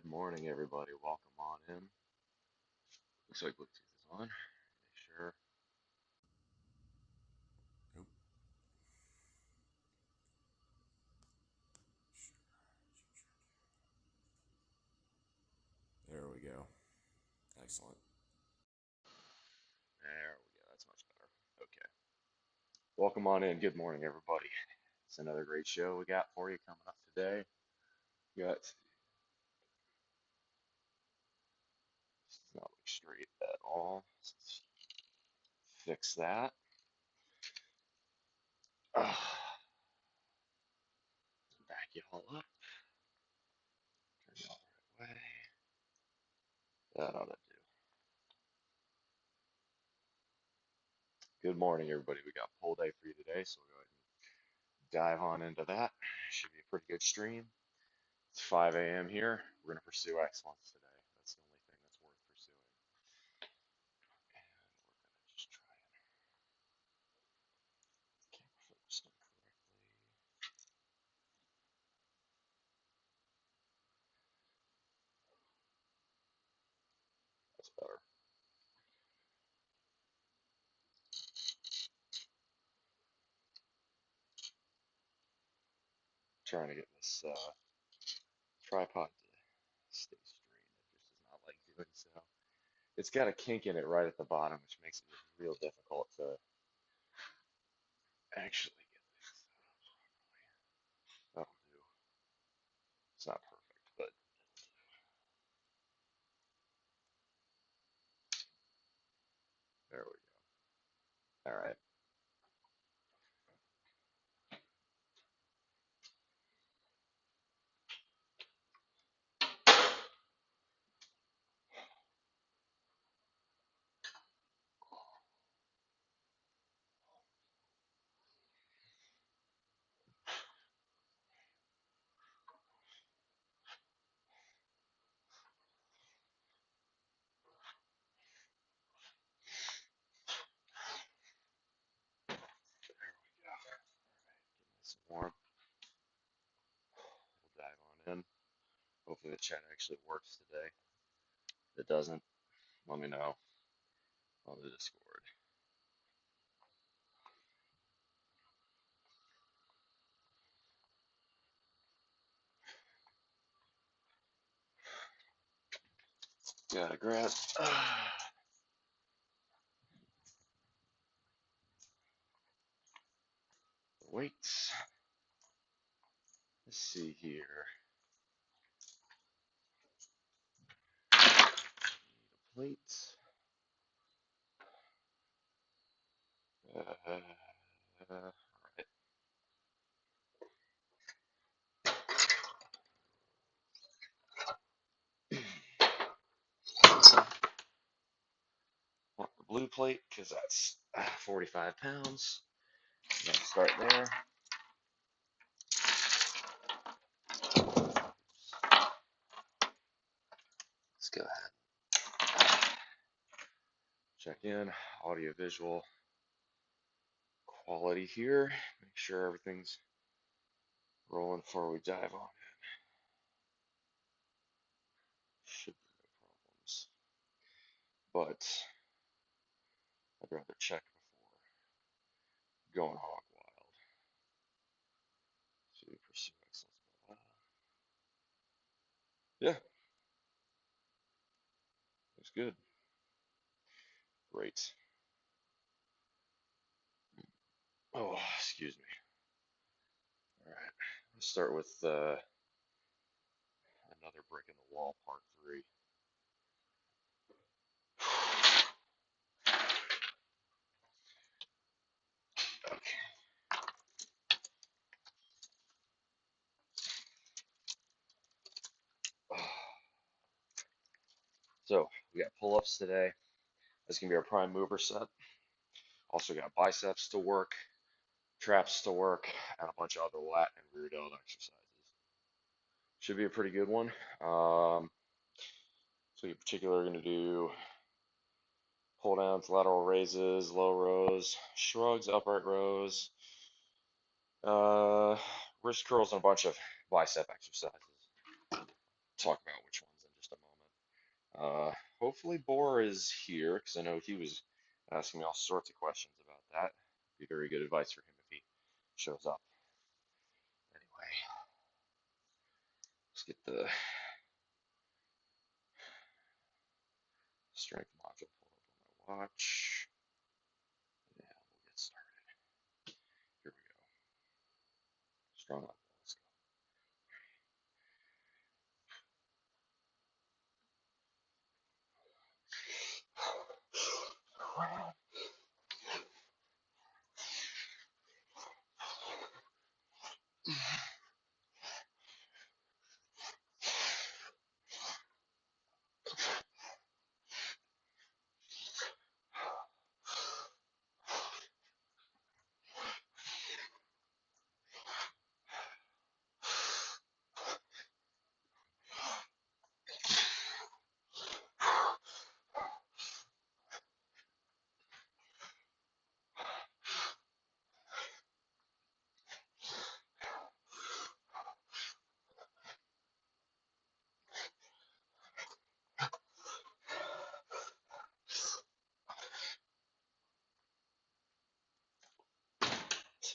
Morning, everybody. Welcome on in. Looks like Bluetooth is on. Make sure. Nope. There we go. Excellent. There we go. That's much better. Okay. Welcome on in. Good morning, everybody. It's another great show we got for you coming up today. We got it's not looking straight at all. Let's fix that. Back you all up. Turn you all the right way. That ought to do. Good morning, everybody. We got poll day for you today, so we'll go ahead and dive on into that. Should be a pretty good stream. It's 5 a.m. here. We're going to pursue excellence today. That's the only thing that's worth pursuing. And we're going to just try and camera focused on correctly. That's better. Trying to get this tripod to stay straight. It just does not like doing so. It's got a kink in it right at the bottom, which makes it real difficult to actually get things set up properly. That'll do. It's not perfect, but there we go. All right. There we go. All right. Get nice and warm. We'll dive on in. Hopefully the chat actually works today. If it doesn't, let me know on the Discord. Gotta grab the weights. Let's see here. Need a plate. Right. Want the blue plate because that's 45 pounds. Start there. Let's go ahead. Check in audio visual quality here. Make sure everything's rolling before we dive on in. Should be no problems. But I'd rather check before going hog wild. So we pursue excellence. Yeah, looks good. Great. Oh, excuse me. All right. Let's start with another brick in the wall, part 3. Okay. So we got pull-ups today. That's gonna be our prime mover set. Also got biceps to work, traps to work, and a bunch of other lat and rear delt exercises. Should be a pretty good one. So in particular, we're gonna do pull downs, lateral raises, low rows, shrugs, upright rows, uh, wrist curls, and a bunch of bicep exercises. Talk about which ones Uh, Hopefully Boar is here because I know he was asking me all sorts of questions about that. Be very good advice for him if he shows up. Anyway, let's get the strength module pulled up on my watch. Yeah, we'll get started. Here we go. Strong level. Let's go.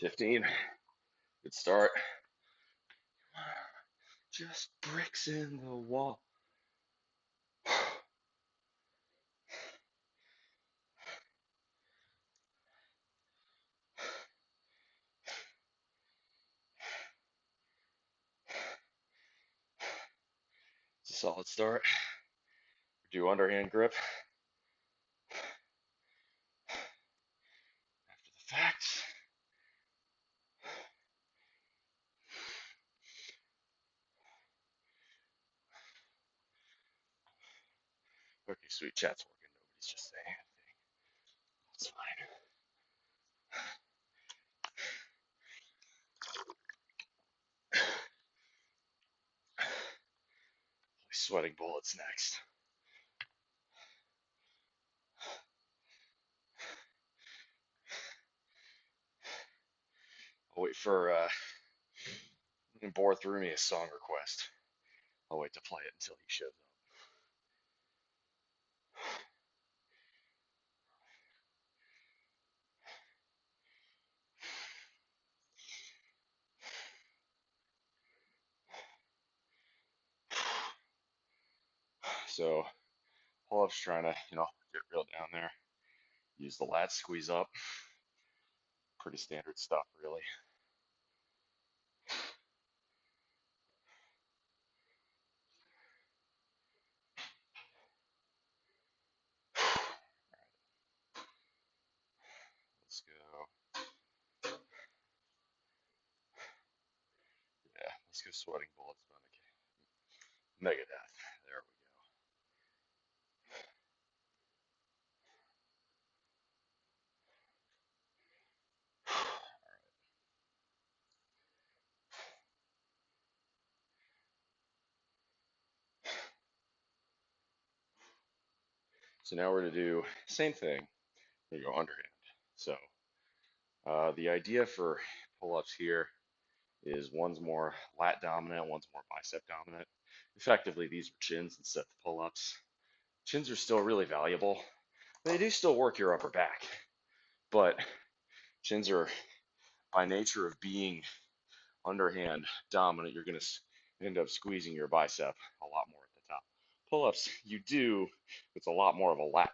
15. Good start. Just bricks in the wall. It's a solid start. Do underhand grip after the fact. Okay, sweet. Chat's working. Nobody's just saying anything. That's fine. Sweating bullets next. I'll wait for Bore threw me a song request. I'll wait to play it until he shows up. So pull-ups trying to, get real down there. Use the lats, squeeze up. Pretty standard stuff, really. Let's go. Yeah, let's go sweating bullets, Megadeth. There we go. So now we're going to do same thing. There you go, underhand. So the idea for pull-ups here is one's more lat dominant, one's more bicep dominant. Effectively, these are chins instead of pull-ups. Chins are still really valuable. They do still work your upper back, but chins are, by nature of being underhand dominant, you're going to end up squeezing your bicep a lot more at the top. Pull-ups, you do, it's a lot more of a lat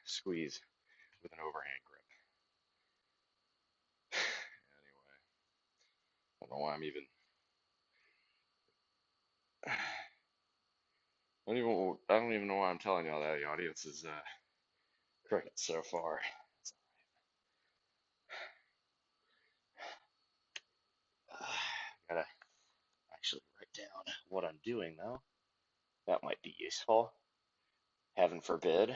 squeeze with an overhand grip. Anyway, I don't know why I'm even. I don't even know why I'm telling y'all that. The audience is crickets so far. Gotta actually write down what I'm doing though. That might be useful. Heaven forbid.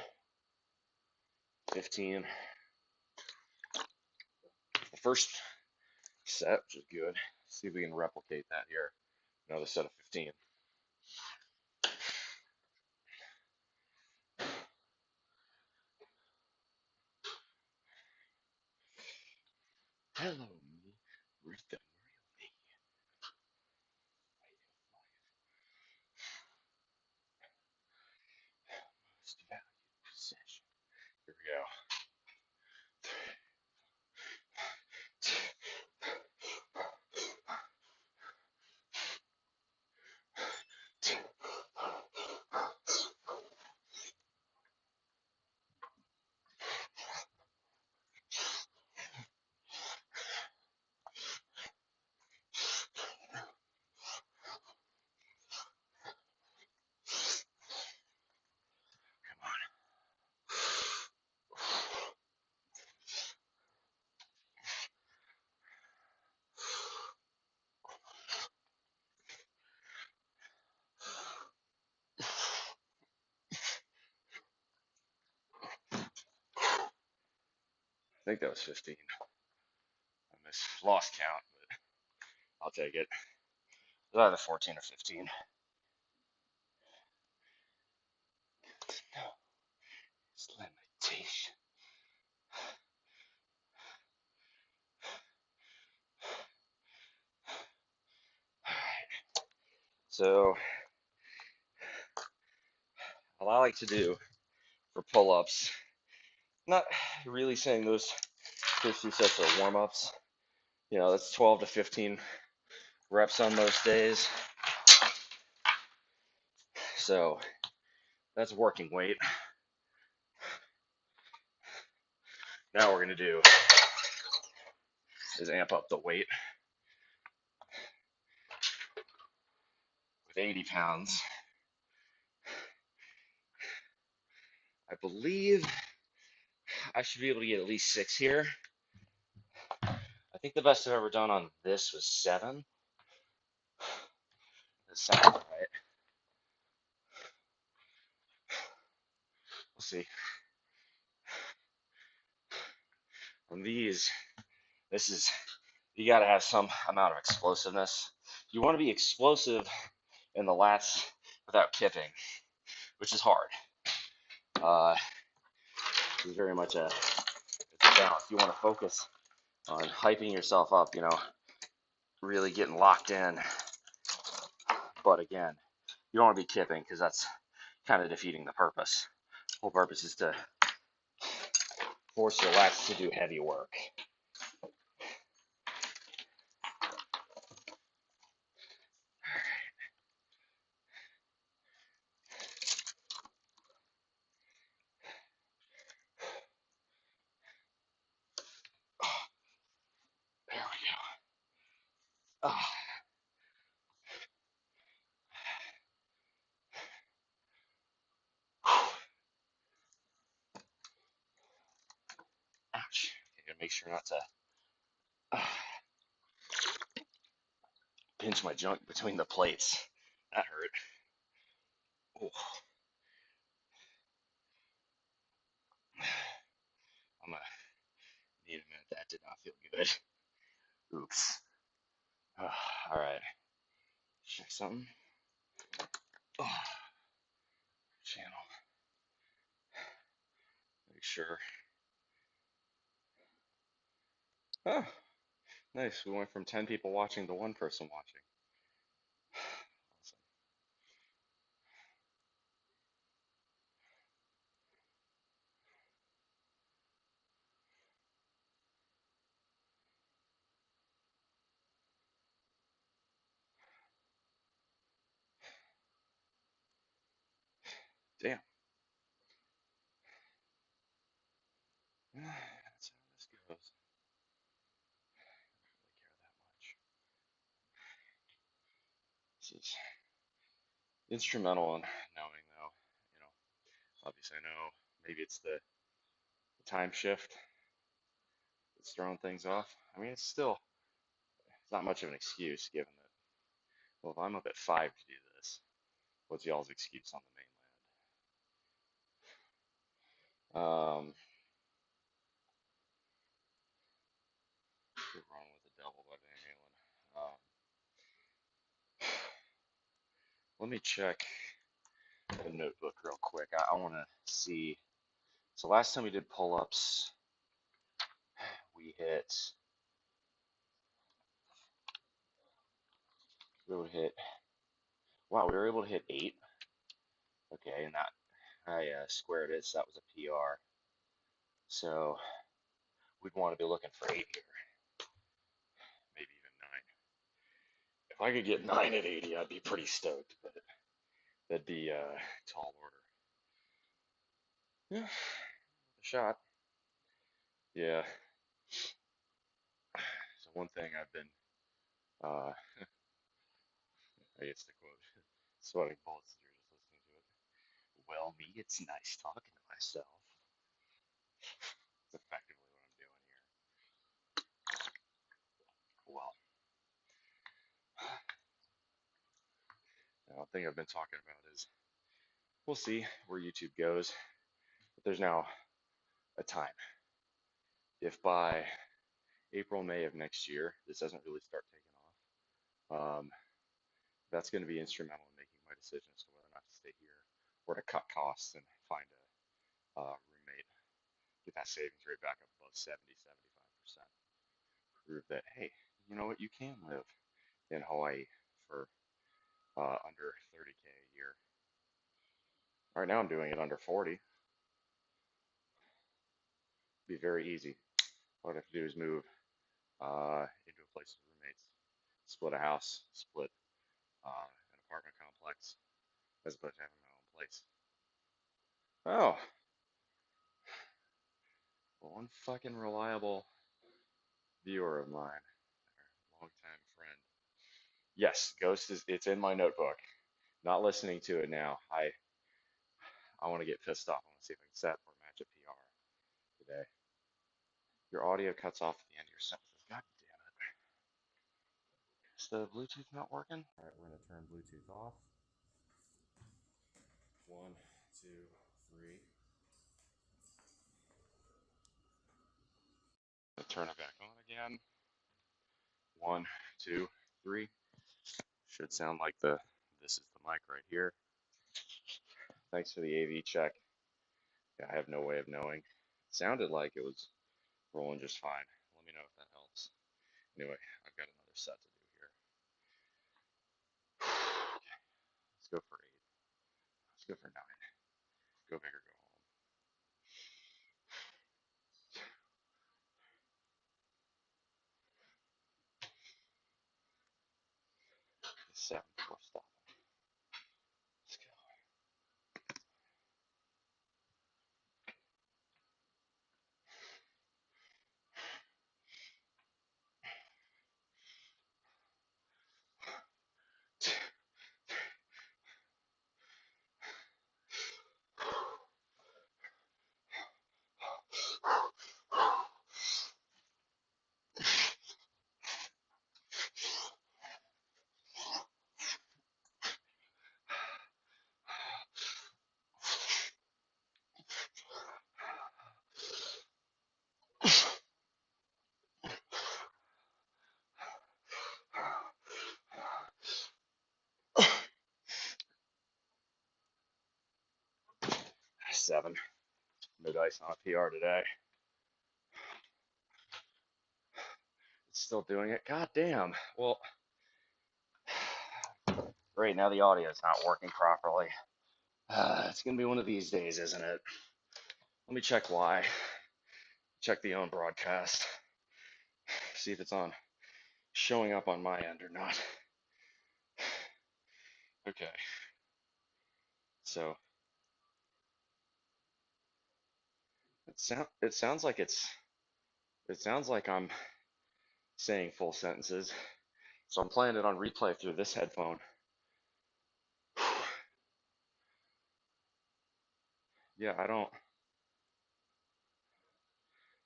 15. The first set, which is good. See if we can replicate that here. Another set of 15. Hello, me. Where's the real me? I think that was 15. I lost count, but I'll take it. It was either 14 or 15. No, it's limitation. Alright. So, what I like to do for pull-ups, not really saying those first few sets are warm-ups. You know, that's 12 to 15 reps on most days. So, that's working weight. Now what we're going to do is amp up the weight with 80 pounds. I believe I should be able to get at least 6 here. I think the best I've ever done on this was 7. That sounds right. We'll see. On these, you got to have some amount of explosiveness. You want to be explosive in the lats without kipping, which is hard. It's very much it's a balance. You want to focus on hyping yourself up, really getting locked in. But again, you don't want to be kipping because that's kind of defeating the purpose. The whole purpose is to force your lats to do heavy work. There we go. Oh, ouch. Okay, gotta make sure not to pinch my junk between the plates. That hurt. Oh, I'm gonna need a minute. That did not feel good. Oops. Oh, all right. Check something. Oh, channel. Make sure. Oh, nice. We went from 10 people watching to 1 person watching. Awesome. Damn. That's how this goes. I don't really care that much. This is instrumental in knowing, though. You know, obviously, I know maybe it's the time shift that's throwing things off. I mean, it's not much of an excuse given that, well, if I'm up at 5 to do this, what's y'all's excuse on the mainland? Could run with the devil by Van Halen. Let me check the notebook real quick. I want to see. So last time we did pull-ups, we hit. We would hit. Wow, we were able to hit 8. Okay, and that I squared it, so that was a PR. So we'd want to be looking for 8 here, maybe even 9. If I could get 9 at 80, I'd be pretty stoked, but that'd be a tall order. Yeah, shot. Yeah. So one thing I've been, I guess the quote, sweating bullets as you're just listening to it. Well, me, it's nice talking to myself. It's effectively what I'm doing here. Well, one thing I've been talking about is we'll see where YouTube goes, but there's now a time. If by April, May of next year, this doesn't really start taking off, that's going to be instrumental in making my decision as to whether or not to stay here or to cut costs and find a roommate, get that savings rate back up above 70, 75%. Prove that, hey, you know what, you can live in Hawaii for under 30K a year. Right now I'm doing it under 40. Be very easy. All I have to do is move into a place with roommates, split a house, split an apartment complex, as opposed to having my own place. Oh, one fucking reliable viewer of mine, longtime friend. Yes, Ghost is. It's in my notebook. Not listening to it now. I want to get pissed off. I want to see if I can set or match a PR today. Your audio cuts off at the end of your sentences. God damn it. Is the Bluetooth not working? All right, we're gonna turn Bluetooth off. 1, 2, 3. Turn it back on again. 1, 2, 3. Should sound like this is the mic right here. Thanks for the AV check. Yeah, I have no way of knowing. It sounded like it was rolling just fine. Let me know if that helps. Anyway, I've got another set to do here. Okay, let's go for 8. Let's go for 9. Go big or go home. 7 before stopping. Let's go. 7. No dice on a PR today. It's still doing it. God damn. Well, great. Now the audio is not working properly. It's gonna be one of these days, isn't it? Let me check why. Check the own broadcast. See if it's on, showing up on my end or not. Okay. So it sounds like I'm saying full sentences. So I'm playing it on replay through this headphone. Yeah, I don't.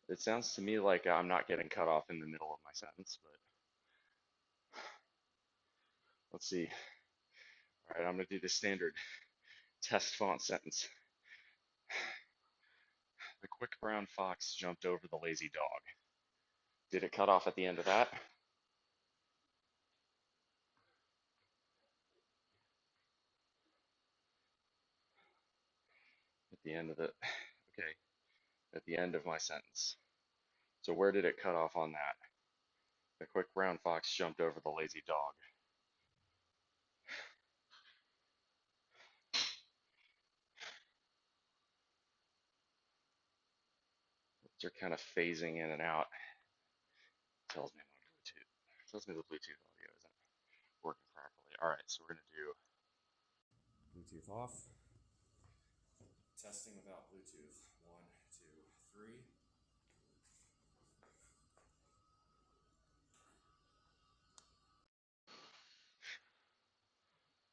It sounds to me like I'm not getting cut off in the middle of my sentence, but let's see. All right, I'm gonna do the standard test font sentence. The quick brown fox jumped over the lazy dog. Did it cut off at the end of that? At the end of it. Okay. At the end of my sentence. So where did it cut off on that? The quick brown fox jumped over the lazy dog. They're kind of phasing in and out. Tells me my Bluetooth. Tells me the Bluetooth audio isn't working properly. All right, so we're gonna do Bluetooth off. Testing without Bluetooth. 1, 2, 3.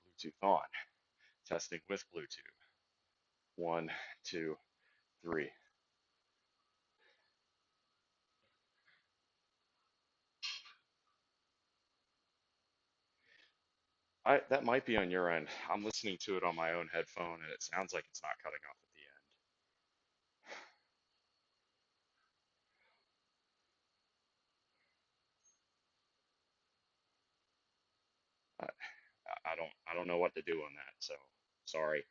Bluetooth on. Testing with Bluetooth. 1, 2, 3. That might be on your end. I'm listening to it on my own headphone, and it sounds like it's not cutting off at the end. I don't know what to do on that. So sorry.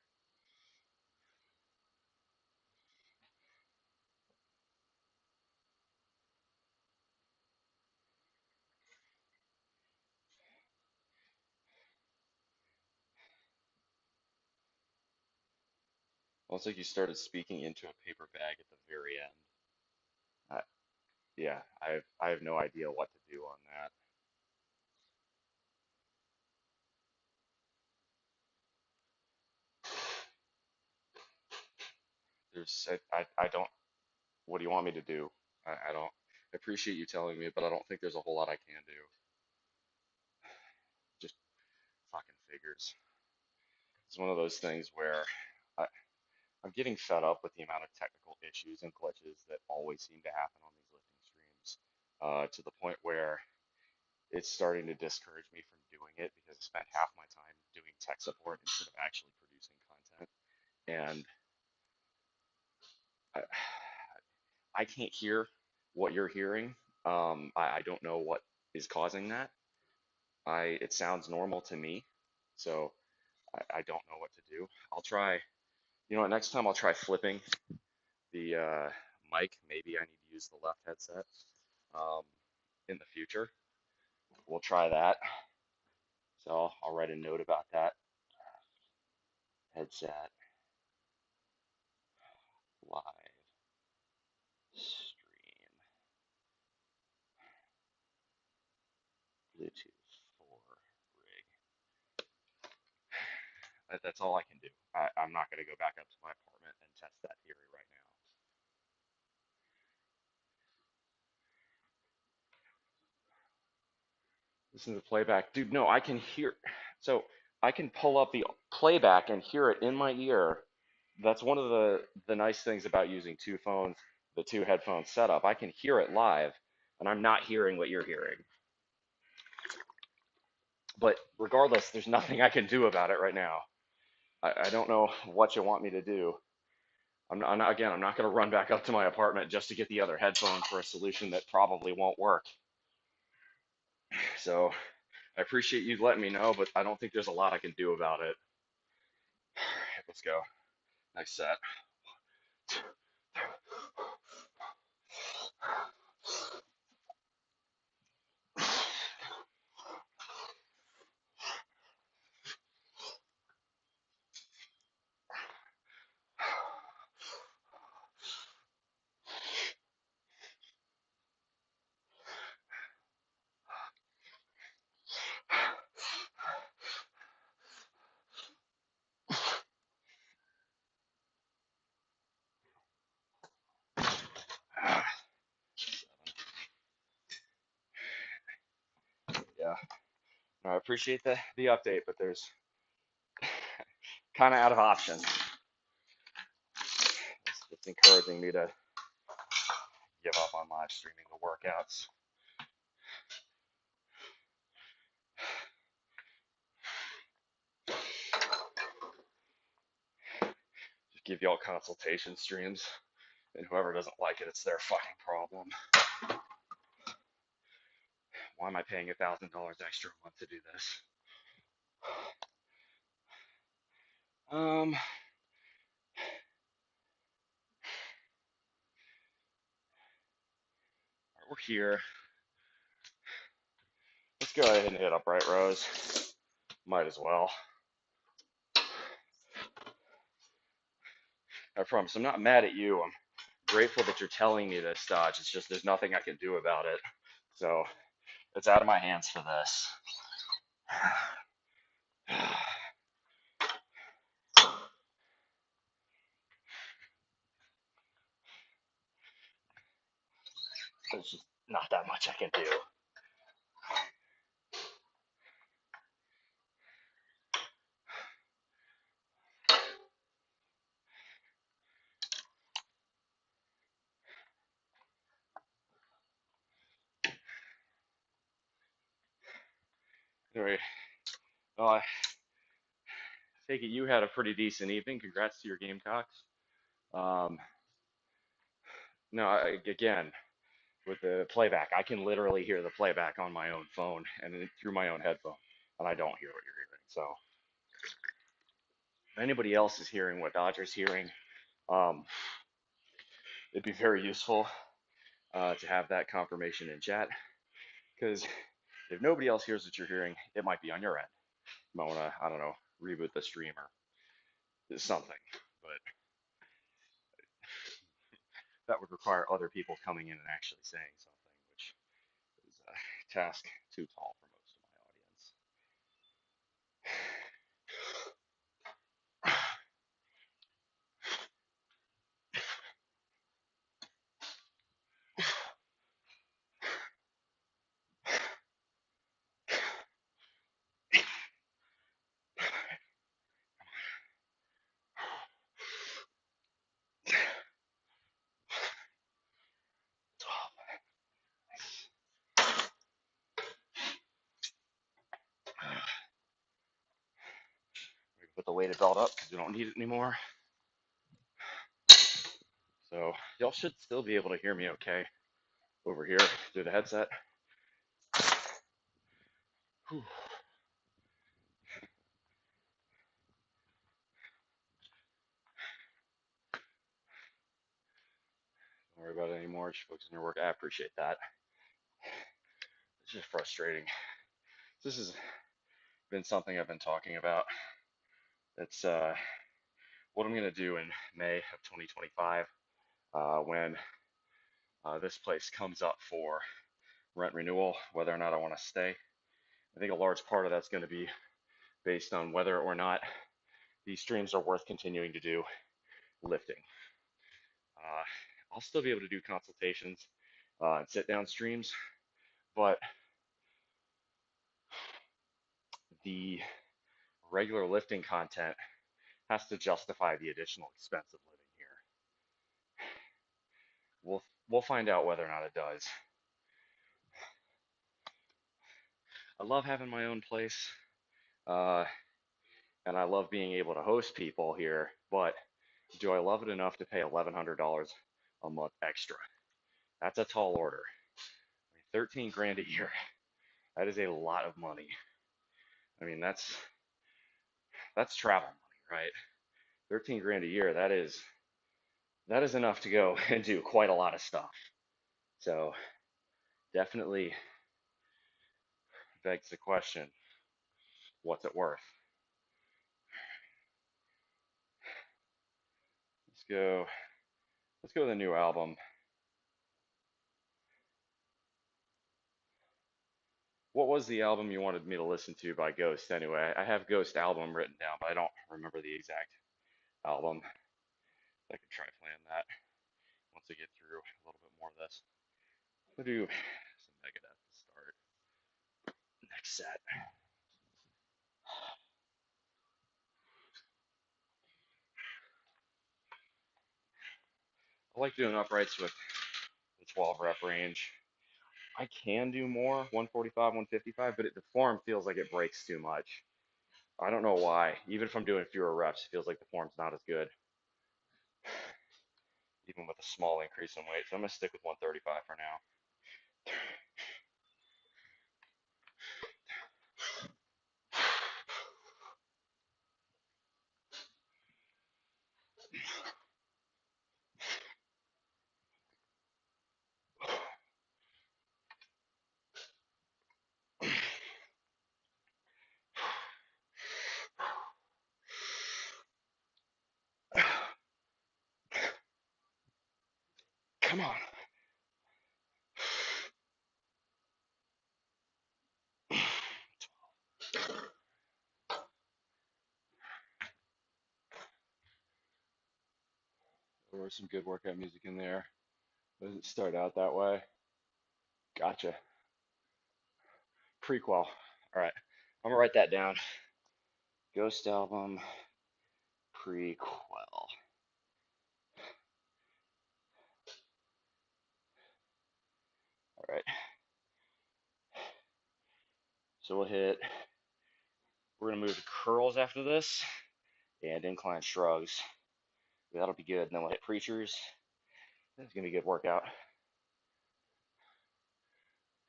Looks like you started speaking into a paper bag at the very end. Uh, yeah, I have no idea what to do on that. I don't. What do you want me to do? I don't. I appreciate you telling me, but I don't think there's a whole lot I can do. Just fucking figures. It's one of those things where I, I'm getting fed up with the amount of technical issues and glitches that always seem to happen on these lifting streams, to the point where it's starting to discourage me from doing it because I spent half my time doing tech support instead of actually producing content. And I, I can't hear what you're hearing. I don't know what is causing that. It sounds normal to me, so I don't know what to do. I'll try. You know what? Next time I'll try flipping the mic. Maybe I need to use the left headset um, in the future. We'll try that. So I'll write a note about that. Headset live stream Bluetooth 4 rig. That's all I can do. I'm not going to go back up to my apartment and test that theory right now. Listen to the playback. Dude, no, I can hear. So I can pull up the playback and hear it in my ear. That's one of the nice things about using two phones, the two headphone setup. I can hear it live, and I'm not hearing what you're hearing. But regardless, there's nothing I can do about it right now. I don't know what you want me to do. Again, I'm not going to run back up to my apartment just to get the other headphone for a solution that probably won't work. So I appreciate you letting me know, but I don't think there's a lot I can do about it. Let's go. Nice set. Yeah, I appreciate the update, but there's kind of out of options. It's encouraging me to give up on live streaming the workouts. Just give y'all consultation streams, and whoever doesn't like it, it's their fucking problem. Why am I paying $1,000 extra a month to do this? We're here. Let's go ahead and hit upright rows. Might as well. I promise I'm not mad at you. I'm grateful that you're telling me this, Dodge. It's just there's nothing I can do about it. So it's out of my hands for this. There's just not that much I can do. Anyway, well, I take it you had a pretty decent evening. Congrats to your Gamecocks. Um, no, again, with the playback, I can literally hear the playback on my own phone and through my own headphone, and I don't hear what you're hearing. So if anybody else is hearing what Dodger's hearing, um, it'd be very useful to have that confirmation in chat, because if nobody else hears what you're hearing, it might be on your end. You might want to, I don't know, reboot the stream or something. But that would require other people coming in and actually saying something, which is a task too tall for most of my audience. We can put the weighted belt up because we don't need it anymore. So y'all should still be able to hear me okay over here through the headset. Whew. Don't worry about it anymore. Just focus on your work. I appreciate that. It's just frustrating. This has been something I've been talking about. It's what I'm going to do in May of 2025 when this place comes up for rent renewal, whether or not I want to stay. I think a large part of that's going to be based on whether or not these streams are worth continuing to do lifting. Uh, I'll still be able to do consultations and sit down streams, but the regular lifting content has to justify the additional expense of living here. We'll find out whether or not it does. I love having my own place, uh, and I love being able to host people here, but do I love it enough to pay $1,100 a month extra? That's a tall order. I mean, 13 grand a year. That is a lot of money. I mean, that's travel money, right? 13 grand a year. That is enough to go and do quite a lot of stuff. So definitely begs the question, what's it worth? Let's go. Let's go with a new album. What was the album you wanted me to listen to by Ghost anyway? I have Ghost album written down, but I don't remember the exact album. I can try playing that once I get through a little bit more of this. We'll do some Megadeth to start. Next set. I like doing uprights with the 12 rep range. I can do more, 145, 155, but the form feels like it breaks too much. I don't know why. Even if I'm doing fewer reps, it feels like the form's not as good, even with a small increase in weight. So I'm going to stick with 135 for now. Come on. There was some good workout music in there. Doesn't start out that way. Gotcha. Prequel. All right. I'm gonna write that down. Ghost album prequel. All right. So we're gonna move to curls after this and incline shrugs. That'll be good. And then we'll hit preachers. It's gonna be a good workout.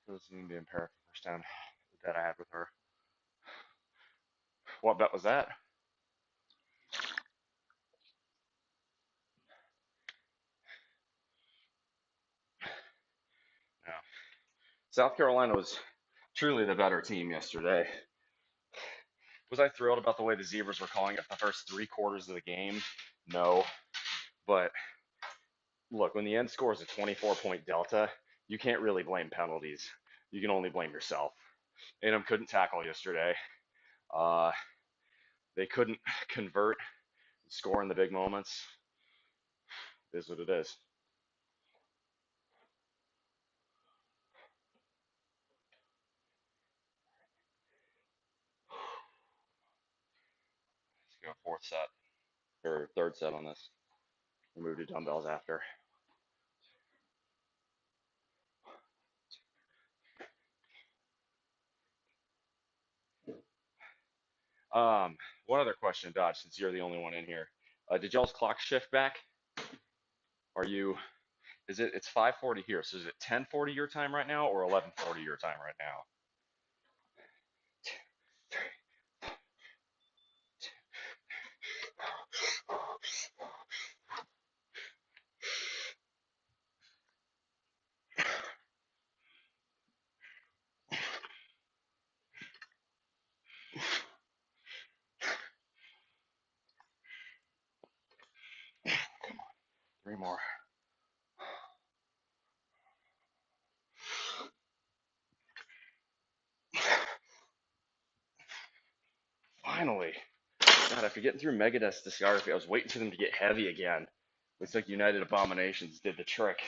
This is gonna be impaired for the first time that I had with her. What bet was that? No. South Carolina was truly the better team yesterday. Was I thrilled about the way the Zebras were calling it the first 3 quarters of the game? No. But look, when the end score is a 24-point delta, you can't really blame penalties. You can only blame yourself. A&M couldn't tackle yesterday. Uh, they couldn't convert, score in the big moments. It is what it is. Let's go fourth set, or third set on this. We move to dumbbells after. One other question, Dodge, since you're the only one in here. Did y'all's clock shift back? Are you, it's 5:40 here, so is it 10:40 your time right now or 11:40 your time right now? Come on, 3 more. Finally. God, after getting through Megadeth's discography, I was waiting for them to get heavy again. Looks like United Abominations did the trick.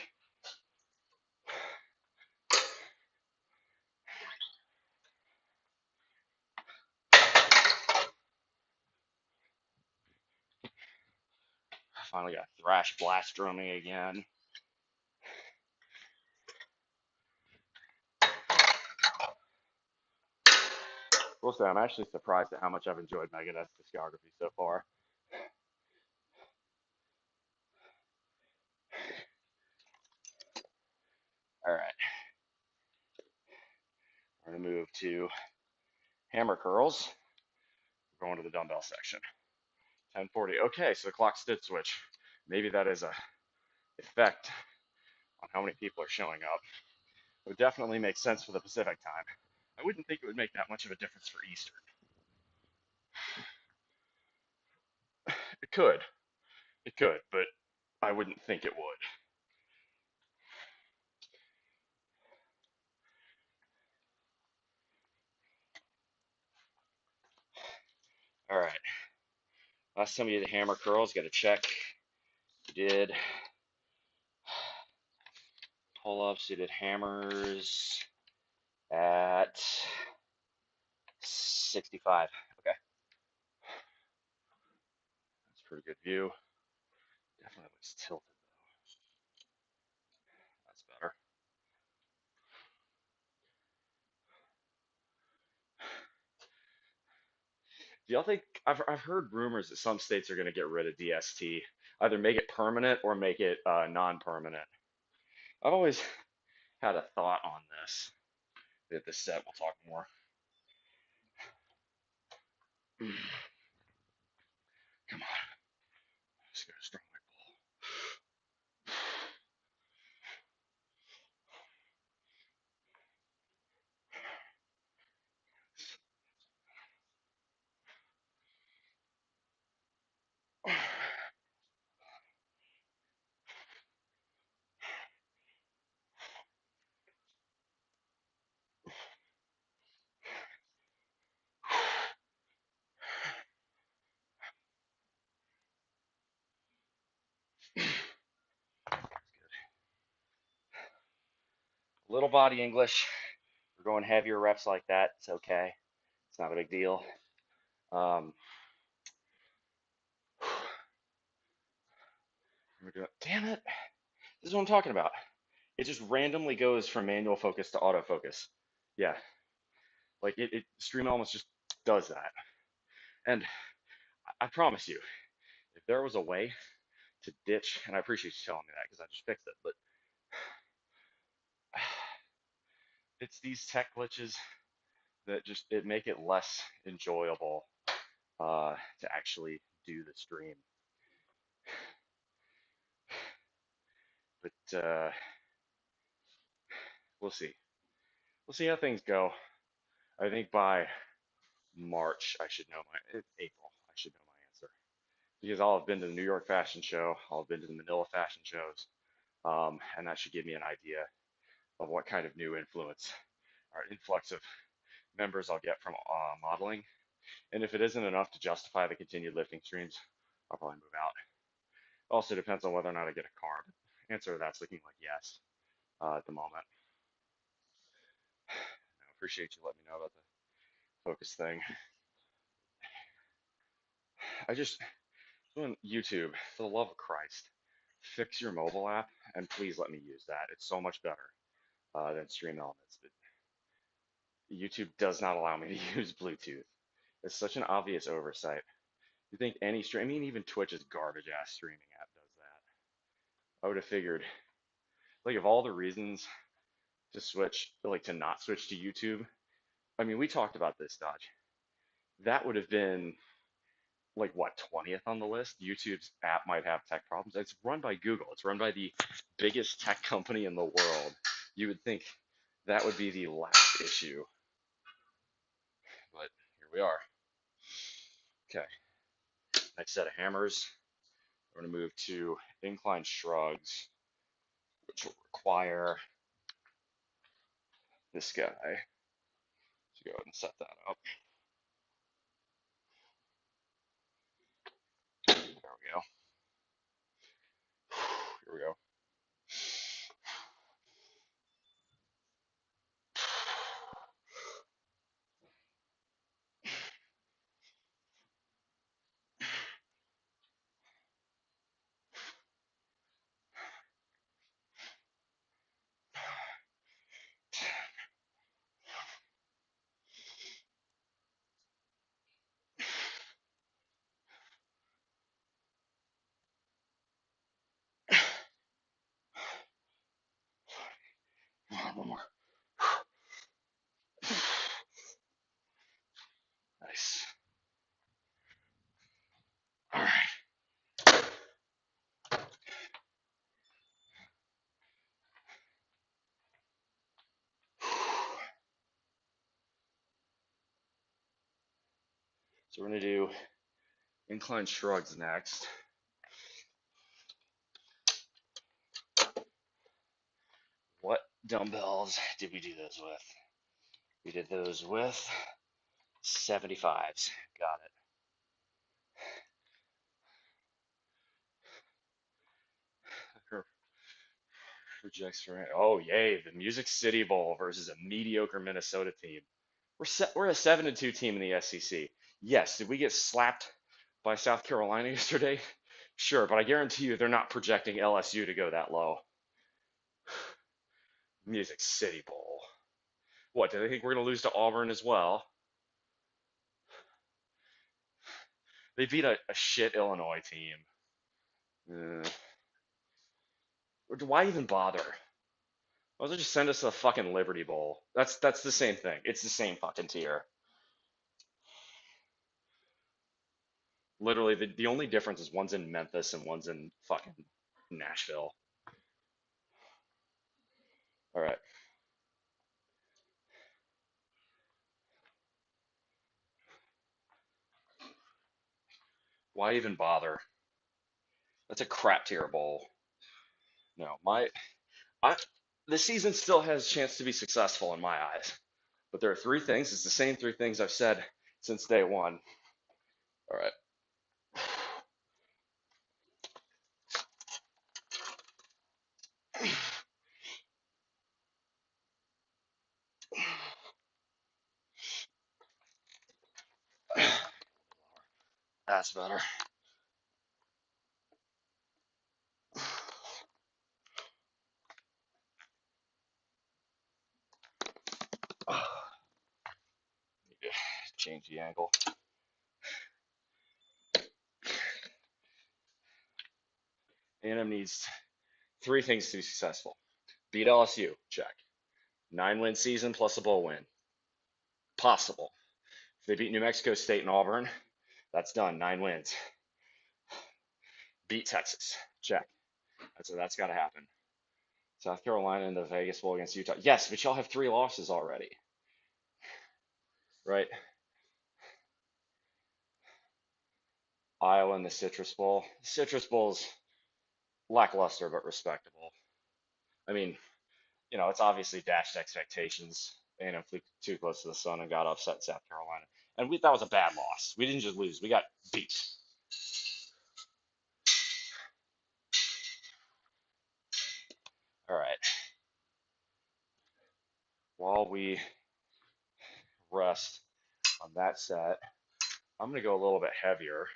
Finally got thrash blast drumming again. Will say, I'm actually surprised at how much I've enjoyed Megadeth's discography so far. All right. We're going to move to hammer curls. We're going to the dumbbell section. 10:40. Okay, so the clocks did switch. Maybe that is a effect on how many people are showing up. It would definitely make sense for the Pacific time. I wouldn't think it would make that much of a difference for Eastern. It could. It could, but I wouldn't think it would. All right. Last time you did hammer curls, got to check. You did pull-ups, you did hammers at 65. Okay. That's a pretty good view. Definitely looks tilted though. That's better. Do y'all think I've heard rumors that some states are going to get rid of DST, either make it permanent or make it non-permanent. I've always had a thought on this. At this set, we'll talk more. Come on, let's go strong leg pull. Little body English. We're going heavier reps like that. It's okay. It's not a big deal. Um, damn it. This is what I'm talking about. It just randomly goes from manual focus to autofocus. Yeah, like Stream almost just does that. And I promise you, if there was a way to ditch, and I appreciate you telling me that because I just fixed it, but it's these tech glitches that just it make it less enjoyable to actually do the stream. But we'll see. We'll see how things go. I think by March I should know April I should know my answer because I'll have been to the New York Fashion Show, I'll have been to the Manila Fashion Shows, and that should give me an idea of what kind of new influence or influx of members I'll get from modeling. And if it isn't enough to justify the continued lifting streams, I'll probably move out. Also depends on whether or not I get a car. Answer to that's looking like yes at the moment. I appreciate you letting me know about the focus thing. I just doing YouTube, for the love of Christ, fix your mobile app and please let me use that. It's so much better than Stream Elements. But YouTube does not allow me to use Bluetooth. It's such an obvious oversight. You think any stream, I mean, even Twitch's garbage ass streaming app does that. I would have figured, like, of all the reasons to switch, like, to not switch to YouTube, I mean, we talked about this, Dodge. That would have been, like, what, 20th on the list? YouTube's app might have tech problems. It's run by Google, it's run by the biggest tech company in the world. You would think that would be the last issue, but here we are. Okay, next set of hammers. We're going to move to incline shrugs, which will require this guy to go ahead and set that up. There we go. Here we go. One more. Nice. All right. So we're going to do incline shrugs next. What dumbbells did we do those with? We did those with 75s. Got it. Projects for oh yay, the Music City Bowl versus a mediocre Minnesota team. We're a 7-2 team in the SEC. Yes, did we get slapped by South Carolina yesterday? Sure, but I guarantee you they're not projecting LSU to go that low. Music City Bowl. What, do they think we're going to lose to Auburn as well? They beat a shit Illinois team. Why even bother? Why don't they just send us to the fucking Liberty Bowl? That's the same thing. It's the same fucking tier. Literally, the only difference is one's in Memphis and one's in fucking Nashville. All right. Why even bother? That's a crap tier bowl. No, I, the season still has a chance to be successful in my eyes. But there are three things. It's the same three things I've said since day one. All right. That's better. Need to change the angle. A&M needs three things to be successful. Beat LSU, check. 9-win season plus a bowl win. Possible. If they beat New Mexico State and Auburn, that's done. 9 wins. Beat Texas, check. That's got to happen. South Carolina in the Vegas Bowl against Utah. Yes, but y'all have 3 losses already, right? Iowa in the Citrus Bowl. Citrus Bowl's lackluster but respectable. I mean, it's obviously dashed expectations. A&M flew too close to the sun and got upset in South Carolina. And that was a bad loss. We didn't just lose, we got beat. All right. While we rest on that set, I'm going to go a little bit heavier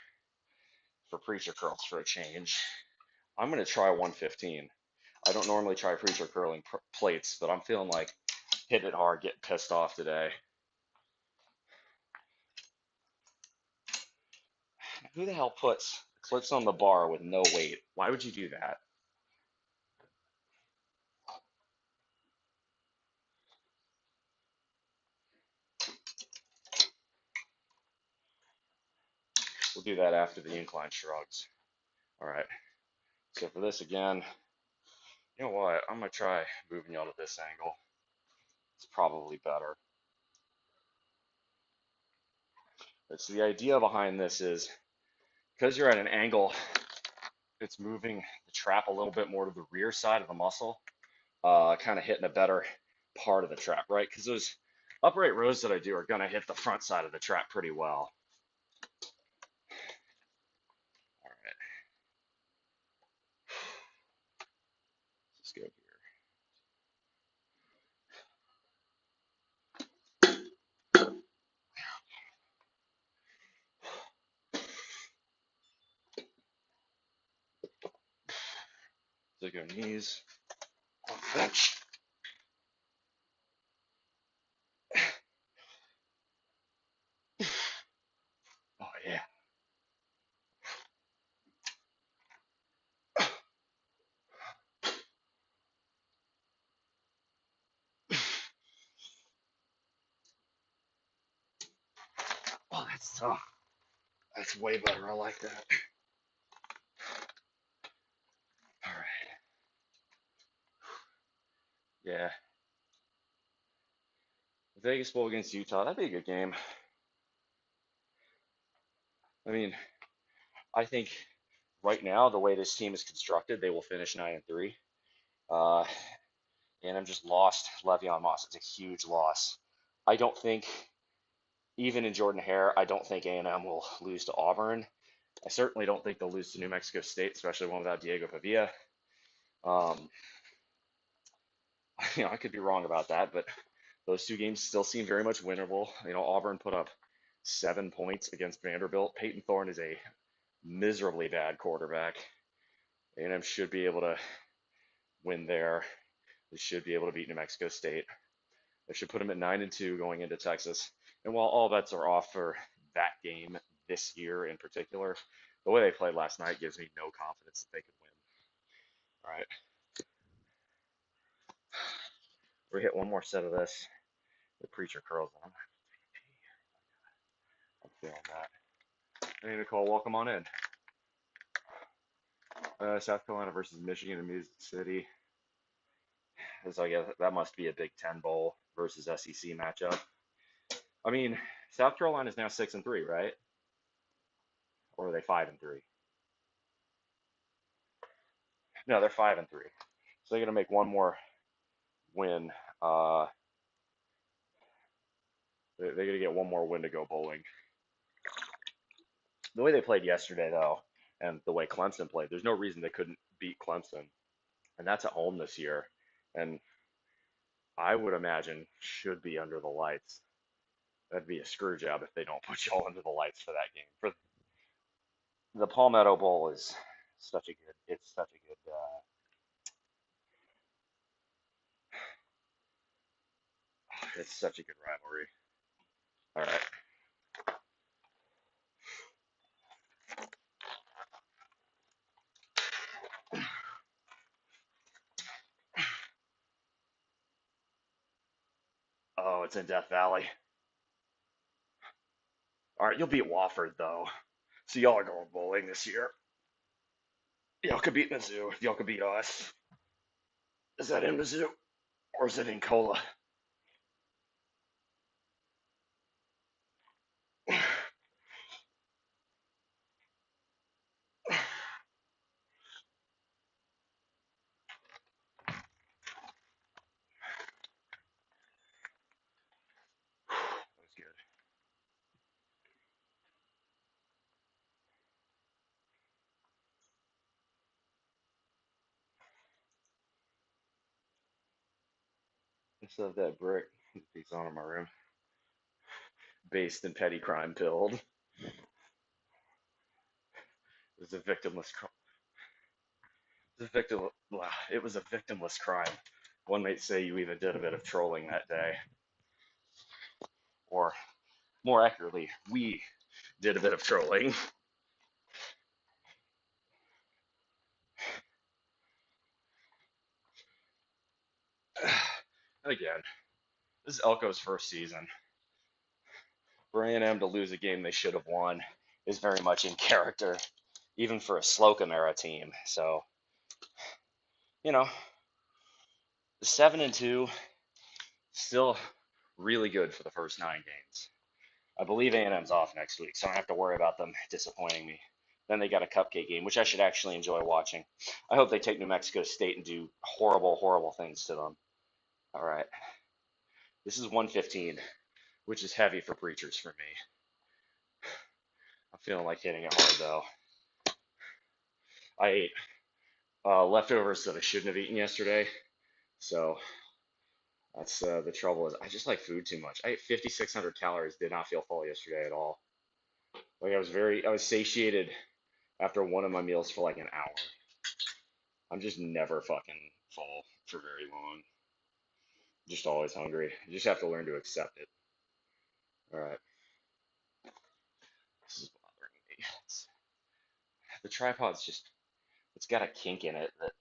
for preacher curls for a change. I'm going to try 115. I don't normally try preacher curling plates, but I'm feeling like hitting it hard, getting pissed off today. Who the hell puts clips on the bar with no weight? Why would you do that? We'll do that after the incline shrugs. All right. So for this again, you know what? I'm going to try moving y'all to this angle. It's probably better. It's the idea behind this is because you're at an angle, it's moving the trap a little bit more to the rear side of the muscle, kind of hitting a better part of the trap, right? Because those upright rows that I do are going to hit the front side of the trap pretty well. All right. Let's go here. So go knees on bench. Oh yeah. Oh, that's tough. That's way better. I like that. All right. Yeah. Vegas Bowl against Utah. That'd be a good game. I mean, I think right now the way this team is constructed, they will finish 9-3. Uh, and I'm just lost Le'Veon Moss. It's a huge loss. I don't think even in Jordan Hare, I don't think A&M will lose to Auburn. I certainly don't think they'll lose to New Mexico State, especially one without Diego Pavia. Um, I could be wrong about that, but those two games still seem very much winnable. Auburn put up 7 points against Vanderbilt. Peyton Thorne is a miserably bad quarterback. A&M should be able to win there. They should be able to beat New Mexico State. They should put them at 9-2 going into Texas. And while all bets are off for that game this year in particular, the way they played last night gives me no confidence that they could win. All right. We hit one more set of this. The preacher curls on. I'm feeling that. Hey, Nicole, welcome on in. South Carolina versus Michigan in Music City. So I guess that must be a Big Ten Bowl versus SEC matchup. I mean, South Carolina is now 6-3, right? Or are they 5-3? No, they're 5-3. So they're gonna make one more win. They're gonna get one more win to go bowling. The way they played yesterday, though, and the way Clemson played, there's no reason they couldn't beat Clemson, and that's at home this year. And I would imagine should be under the lights. That'd be a screw job if they don't put y'all under the lights for that game. the Palmetto Bowl is such a good. It's such a good. It's such a good rivalry. All right. Oh, it's in Death Valley. All right, you'll beat Wofford though. So y'all are going bowling this year. Y'all could beat Mizzou. Y'all could beat us. Is that in Mizzou or is it in Cola? That was good. I still have that brick piece on in my room. Based in petty crime pilled. It was a victimless crime. It was a victimless crime. One might say you even did a bit of trolling that day, or more accurately, we did a bit of trolling. And again, this is Elko's first season. For A&M to lose a game they should have won is very much in character, even for a Slocum era team. So, you know, 7-2, still really good for the first 9 games. I believe A&M's off next week, so I don't have to worry about them disappointing me. Then they got a cupcake game, which I should actually enjoy watching. I hope they take New Mexico State and do horrible, horrible things to them. All right. This is 115, which is heavy for preachers for me. I'm feeling like hitting it hard, though. I ate leftovers that I shouldn't have eaten yesterday. So that's the trouble is I just like food too much. I ate 5,600 calories, did not feel full yesterday at all. Like I was satiated after one of my meals for like an hour. I'm just never fucking full for very long. Just always hungry. You just have to learn to accept it. All right, this is bothering me. The tripod's just, it's got a kink in it that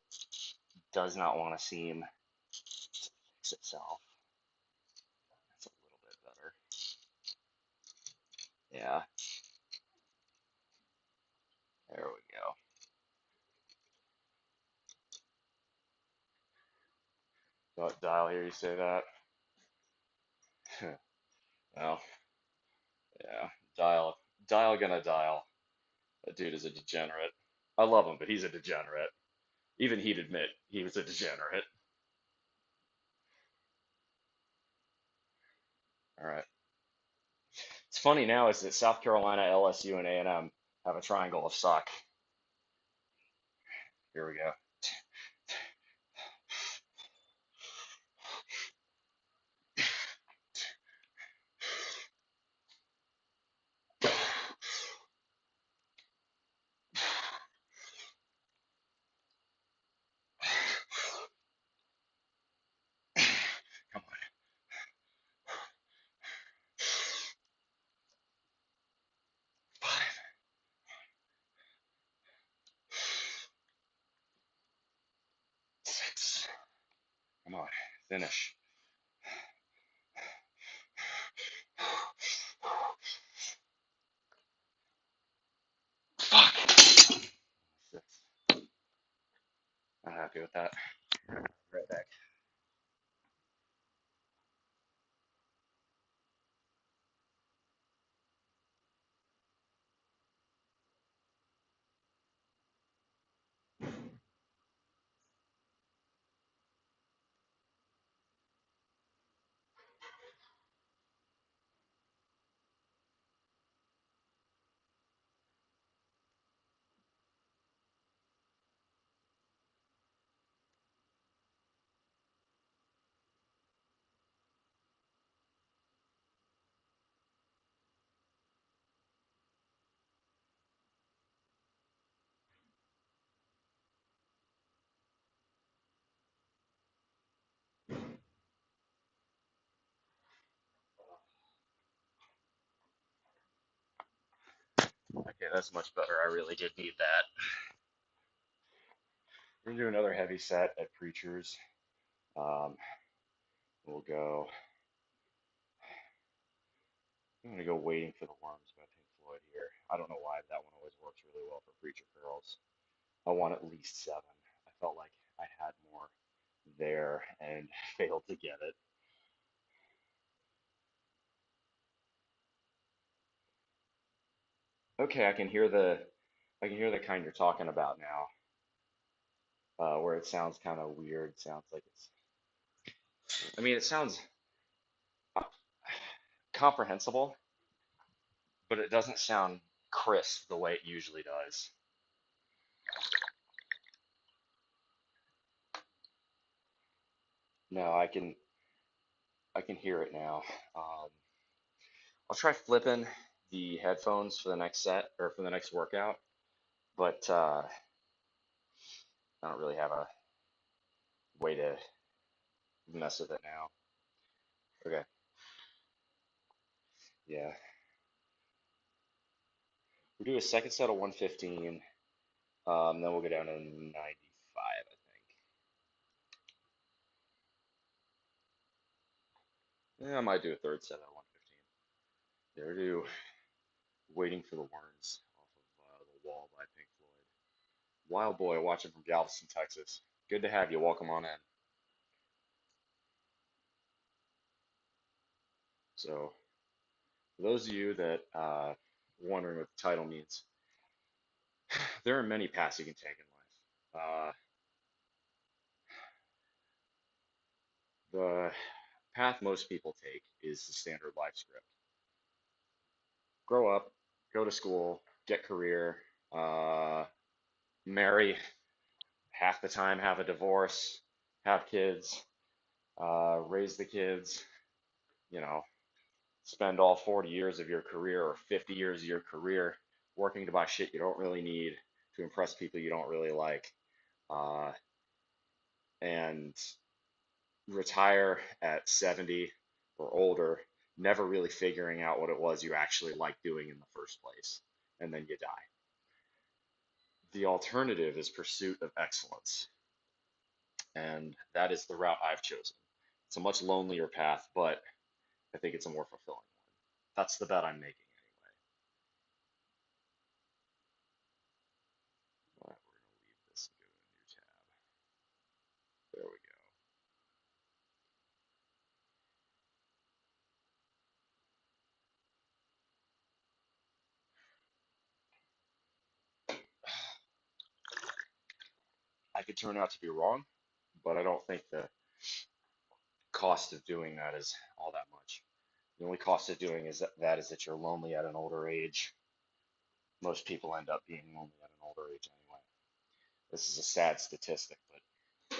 does not want to seem to fix itself. That's a little bit better. Yeah, there we go. Don't dial here, you say that? Well, yeah, dial, dial gonna dial. That dude is a degenerate. I love him, but he's a degenerate. Even he'd admit he was a degenerate. All right. It's funny now is that South Carolina, LSU, and A&M have a triangle of suck. Here we go. Come on. 5, 6. Come on. Finish. Fuck. 6. I'm happy with that. Right back. Okay, that's much better. I really did need that. We're gonna do another heavy set at Preachers. Um, we'll go. I'm gonna go Waiting for the Worms by Pink Floyd here. I don't know why that one always works really well for Preacher Girls. I want at least 7. I felt like I had more there and failed to get it. Okay, I can hear the kind you're talking about now, where it sounds kind of weird. Sounds like it's. I mean, it sounds uh, comprehensible, but it doesn't sound crisp the way it usually does. No, I can hear it now. I'll try flipping the headphones for the next set or for the next workout, but I don't really have a way to mess with it now. Okay, yeah. We'll do a second set of 115, then we'll go down to 95, I think. Yeah, I might do a third set at 115. Yeah, we'll do Waiting for the Worms off of The Wall by Pink Floyd. Wild Boy watching from Galveston, Texas. Good to have you. Welcome on in. So, for those of you that wondering what the title means, there are many paths you can take in life. The path most people take is the standard life script: grow up, go to school, get career, uh, marry, half the time have a divorce, have kids, raise the kids, you know, spend all 40 years of your career or 50 years of your career working to buy shit you don't really need to impress people you don't really like, uh, and retire at 70 or older, never really figuring out what it was you actually liked doing in the first place, and then you die. The alternative is pursuit of excellence, and that is the route I've chosen. It's a much lonelier path, but I think it's a more fulfilling one. That's the bet I'm making anyway. All right, we're going to leave this and go to a new tab. There we go. I could turn out to be wrong, but I don't think the cost of doing that is all that much. The only cost of doing is that you're lonely at an older age. Most people end up being lonely at an older age anyway. This is a sad statistic, but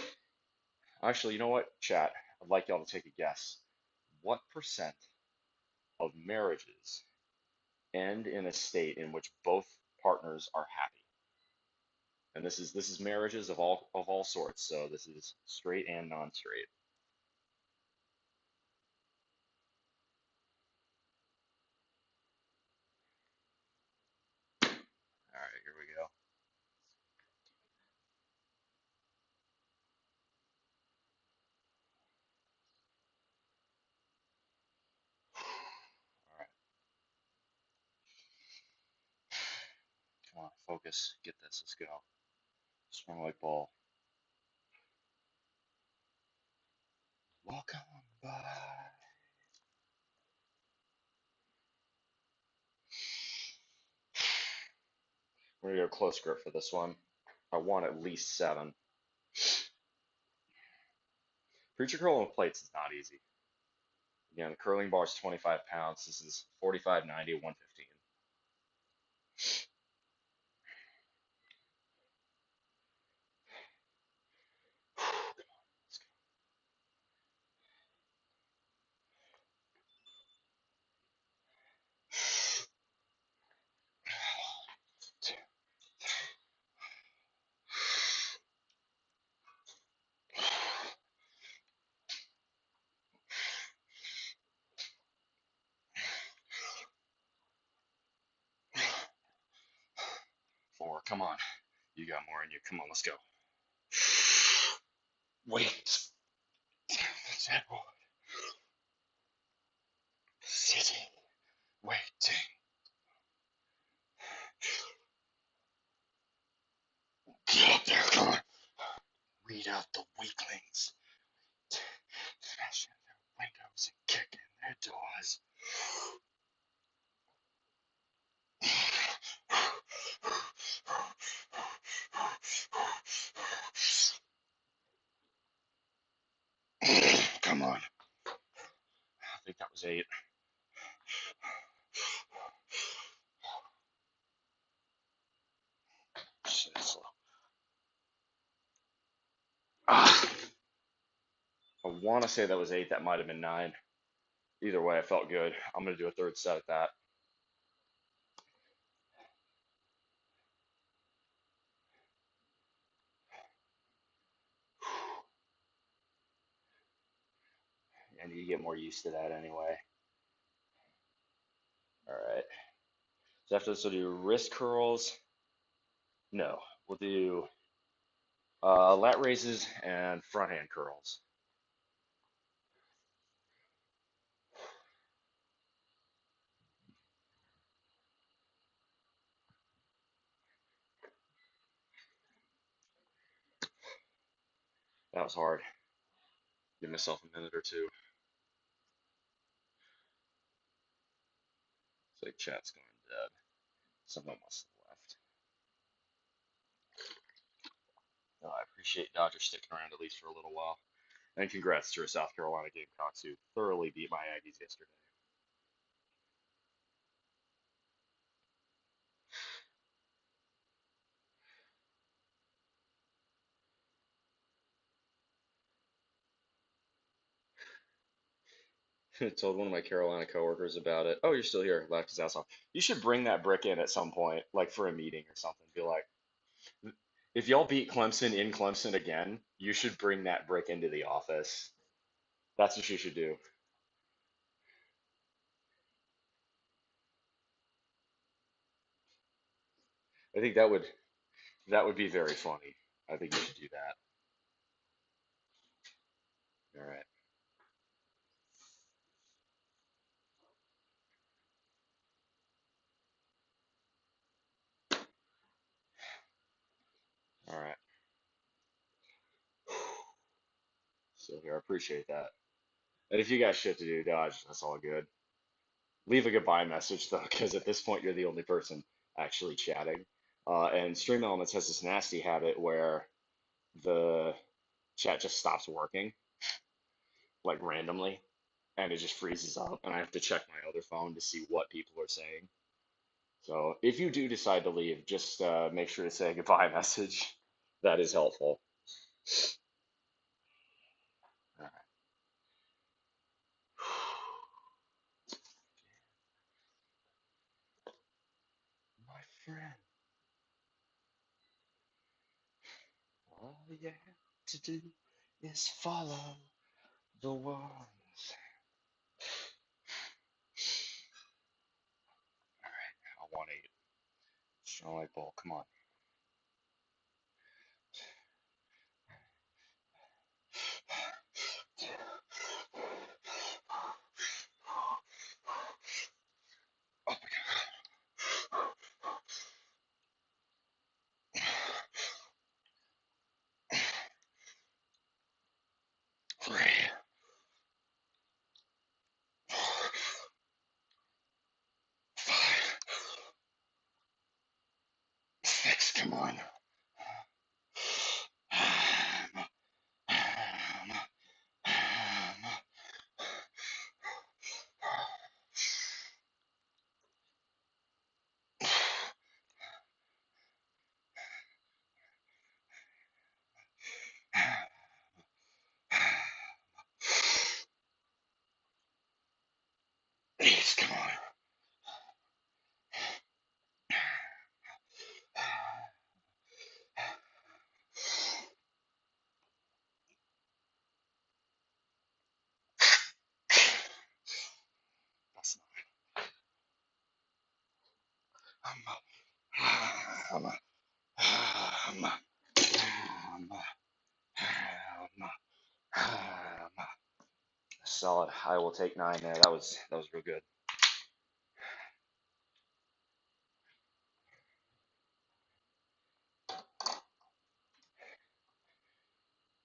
actually, you know what, chat? I'd like y'all to take a guess. What percent of marriages end in a state in which both partners are happy? And this is marriages of all sorts. So this is straight and non-straight. All right, here we go. All right, come on, focus. Get this. Let's go. Swing like ball. Welcome by. We're gonna go close grip for this one. I want at least 7. Preacher curl on plates is not easy. Again, the curling bar is 25 pounds. This is 45, 90, 115. 4. Come on. You got more in you. Come on, let's go. Wait. Deadwood City. Waiting. Get up there, come on. Weed out the weaklings. Smash in their windows and kick in their doors. Come on. I think that was 8. Shit, slow. Ah, I want to say that was 8. That might have been 9. Either way, I felt good. I'm going to do a third set at that. And you get more used to that anyway. All right. So after this, we'll do wrist curls. No, we'll do lat raises and front hand curls. That was hard. Give myself a minute or two. It's like chat's going dead. Someone must have left. No, I appreciate Dodger sticking around at least for a little while. And congrats to our South Carolina Gamecocks who thoroughly beat my Aggies yesterday. I told one of my Carolina coworkers about it. Oh, you're still here. Laughed his ass off. You should bring that brick in at some point, like for a meeting or something. Be like, if y'all beat Clemson in Clemson again, you should bring that brick into the office. That's what you should do. I think that would be very funny. I think you should do that. All right. All right. So here, I appreciate that. And if you got shit to do, Dodge, that's all good. Leave a goodbye message though, because at this point you're the only person actually chatting. And Stream Elements has this nasty habit where the chat just stops working, like randomly, and it just freezes up, and I have to check my other phone to see what people are saying. So if you do decide to leave, just make sure to say a goodbye message. That is helpful. All right. My friend, all you have to do is follow the ones. All right, I want 8. Strong like bull. Come on. Oh my God. 3, 4, 5, 6. Come on. Ace, come on. That's not. I'm Solid. I will take 9 there. That was real good.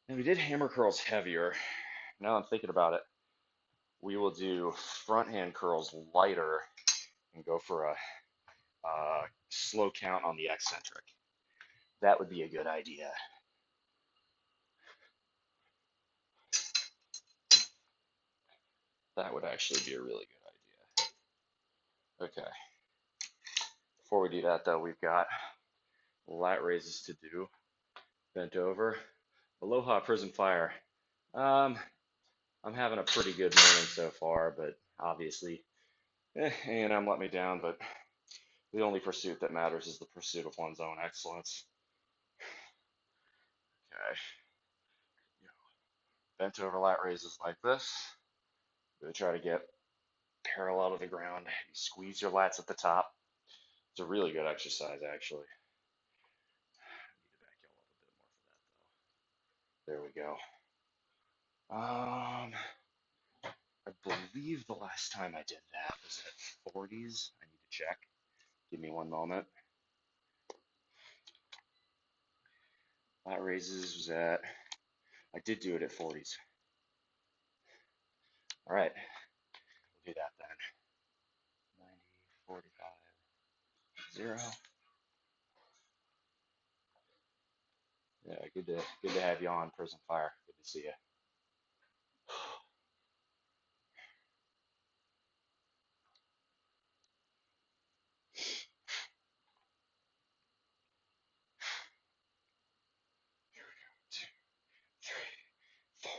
And we did hammer curls heavier. Now I'm thinking about it. We will do front hand curls lighter and go for a slow count on the eccentric. That would be a good idea. That would actually be a really good idea. Okay. Before we do that, though, we've got lat raises to do. Bent over. Aloha Prison Fire. I'm having a pretty good morning so far, but obviously, A&M let me down, but the only pursuit that matters is the pursuit of one's own excellence. Okay. Bent over lat raises like this. Really try to get parallel to the ground. You squeeze your lats at the top. It's a really good exercise, actually. I need to back you up a bit more for that, though. There we go. I believe the last time I did that was at 40s. I need to check. Give me one moment. Lat raises was at, I did do it at 40s. All right, we'll do that then. 90, 45, 0. Yeah, good to have you on, Prison Fire. Good to see you. Two, three, four.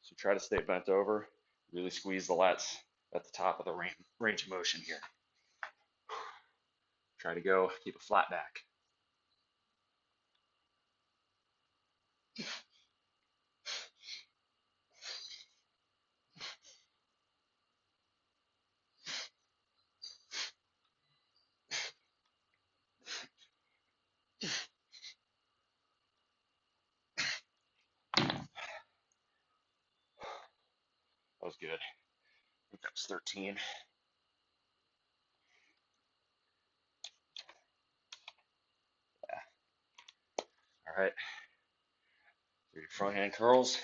So try to stay bent over. Really squeeze the lats at the top of the range of motion here. Try to go, keep a flat back. That was good. I think that was 13. Yeah. All right. Do your front hand curls,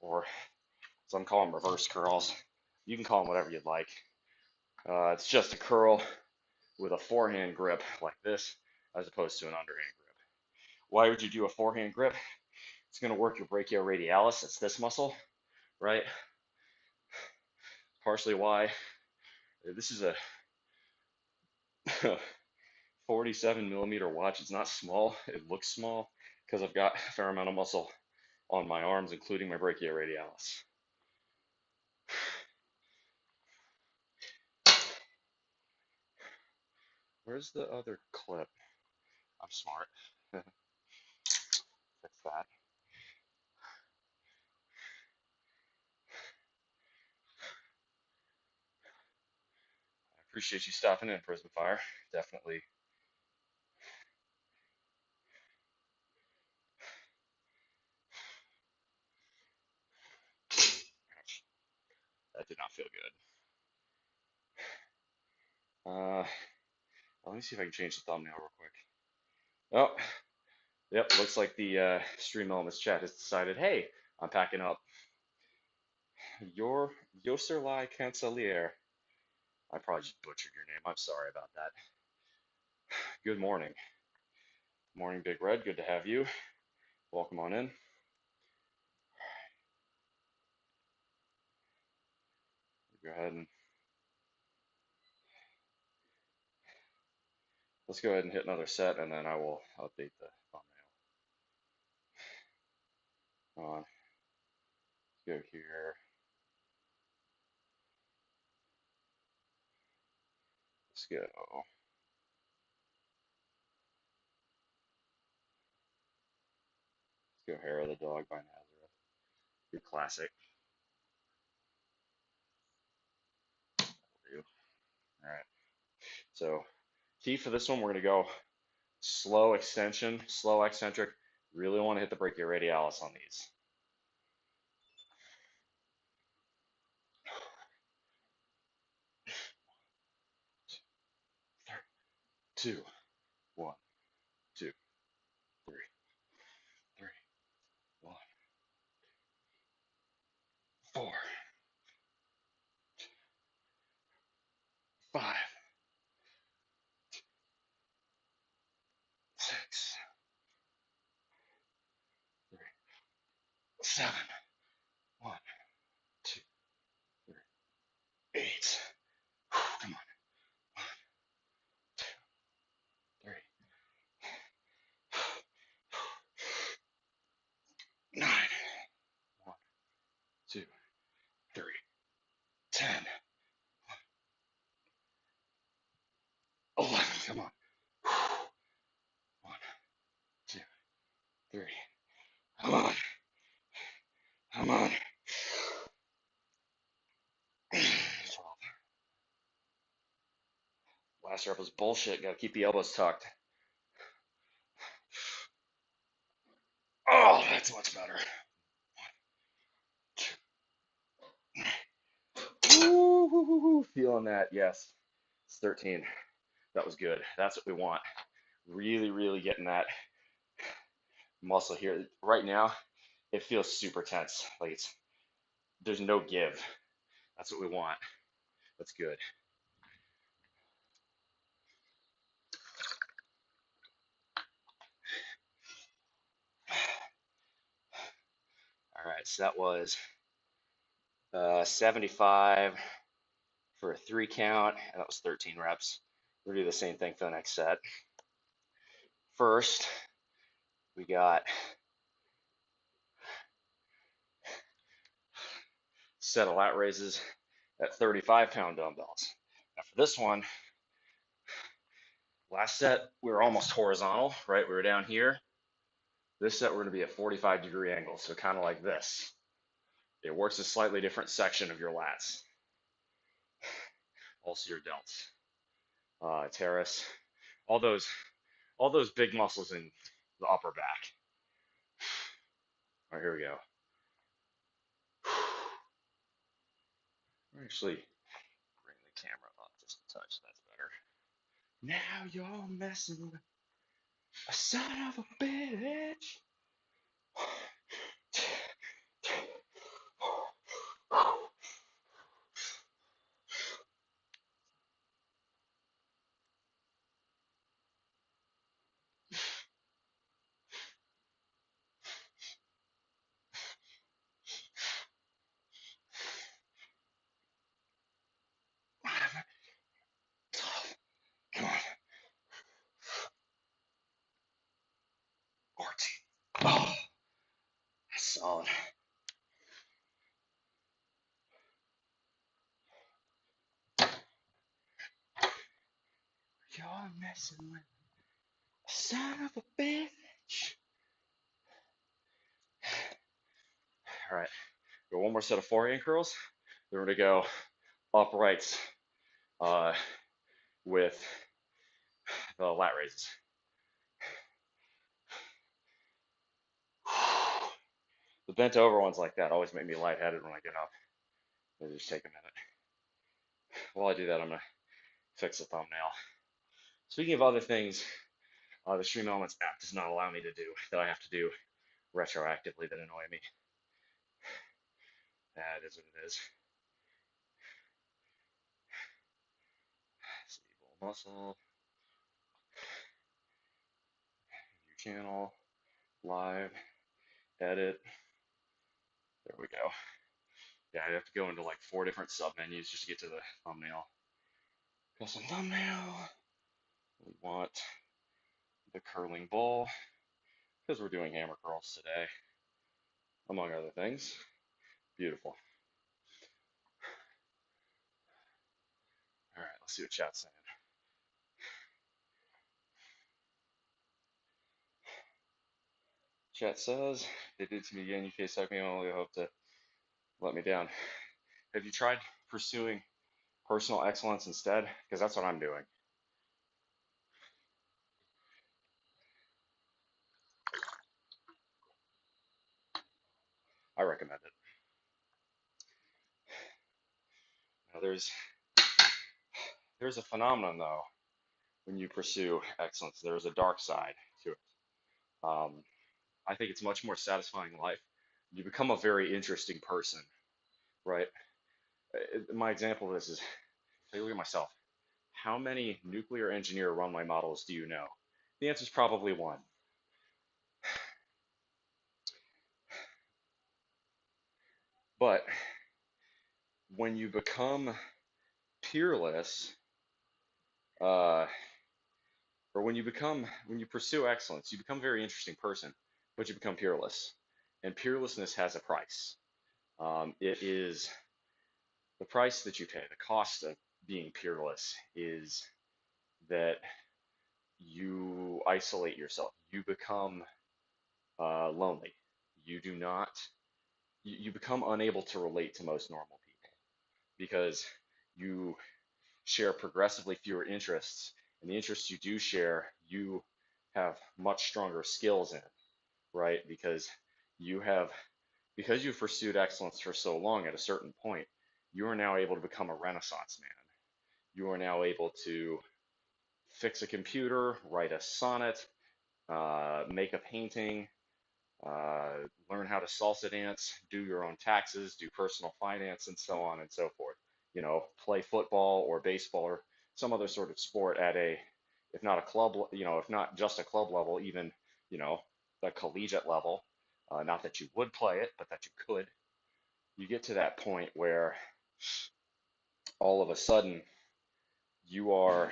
or some call them reverse curls. You can call them whatever you'd like. It's just a curl with a forehand grip like this, as opposed to an underhand grip. Why would you do a forehand grip? It's going to work your brachioradialis. It's this muscle, right? Partially why this is a 47 millimeter watch. It's not small. It looks small because I've got a fair amount of muscle on my arms, including my brachioradialis. Where's the other clip? I'm smart. Fix that. I appreciate you stopping in, Prison Fire. Definitely. Ouch. That did not feel good. Let me see if I can change the thumbnail real quick. Oh, yep. Looks like the Stream Elements chat has decided, hey, I'm packing up. Your Yoserlai Cancelier. I probably just butchered your name. I'm sorry about that. Good morning. Morning, Big Red. Good to have you. Welcome on in. Go ahead and let's go ahead and hit another set, and then I will update the thumbnail. On. Let's go here. Let's go Hair of the Dog by Nazareth. Good classic. That'll do. All right. So key for this one, we're going to go slow extension, slow eccentric. Really want to hit the brachioradialis on these. 2, 1, 2, 3, 3, 1, 4, 5, 6, 3, 7, 1, 2, 3, 8. Come on. 2, 3, 9. 1, 2, 3, 10, 11. Come on. 1, 2, 3. Come on. Come on. 12. Last rep was bullshit. Got to keep the elbows tucked. Oh, that's much better. Ooh, feeling that. Yes. It's 13. That was good. That's what we want. Really, really getting that muscle here. Right now, it feels super tense. Like there's no give. That's what we want. That's good. All right, so that was 75 for a 3 count, and that was 13 reps. We'll do the same thing for the next set. First, we got set of lat raises at 35-pound dumbbells. Now for this one, last set we were almost horizontal, right? We were down here. This set we're going to be at 45-degree angle, so kind of like this. It works a slightly different section of your lats, also your delts, teres, all those, all those big muscles in the upper back. All right, here we go. Actually, bring the camera up just a touch. That's better. Now you're messing with a son of a bitch. Come on. 14. Oh, that's solid. You're messing with a son of a bitch. All right, go one more set of forehand curls. Then we're gonna go uprights with the lat raises. The bent over ones like that always make me lightheaded when I get up. They just take a minute. While I do that, I'm gonna fix the thumbnail. Speaking of other things, the Stream Elements app does not allow me to do that I have to do retroactively that annoy me. That is what it is. Stable muscle, view channel, live, edit. There we go. Yeah, I have to go into like 4 different sub menus just to get to the thumbnail. Custom thumbnail. We want the curling ball because we're doing hammer curls today, among other things. Beautiful. All right, let's see what chat's saying. Chat says, they did to me again. You face me. I only hope to let me down. Have you tried pursuing personal excellence instead? Because that's what I'm doing. I recommend it. Now, there's a phenomenon though when you pursue excellence. There's a dark side to it. Um, I think it's much more satisfying in life. You become a very interesting person, right? My example of this is, take a look at myself. How many nuclear engineer runway models do you know? The answer is probably one. But when you become peerless, uh, or when you pursue excellence, you become a very interesting person, but you become peerless. And peerlessness has a price. It is the price that you pay. The cost of being peerless is that you isolate yourself. You become lonely. You do not. You become unable to relate to most normal people because you share progressively fewer interests, and the interests you do share, you have much stronger skills in, right? You have because you've pursued excellence for so long. At a certain point, you are now able to become a renaissance man. You are now able to fix a computer, write a sonnet, make a painting, uh, learn how to salsa dance, do your own taxes, do personal finance, and so on and so forth. Play football or baseball or some other sort of sport at if not a club, if not just a club level, even, you know, the collegiate level. Not that you would play it, but that you could. You get to that point where all of a sudden you are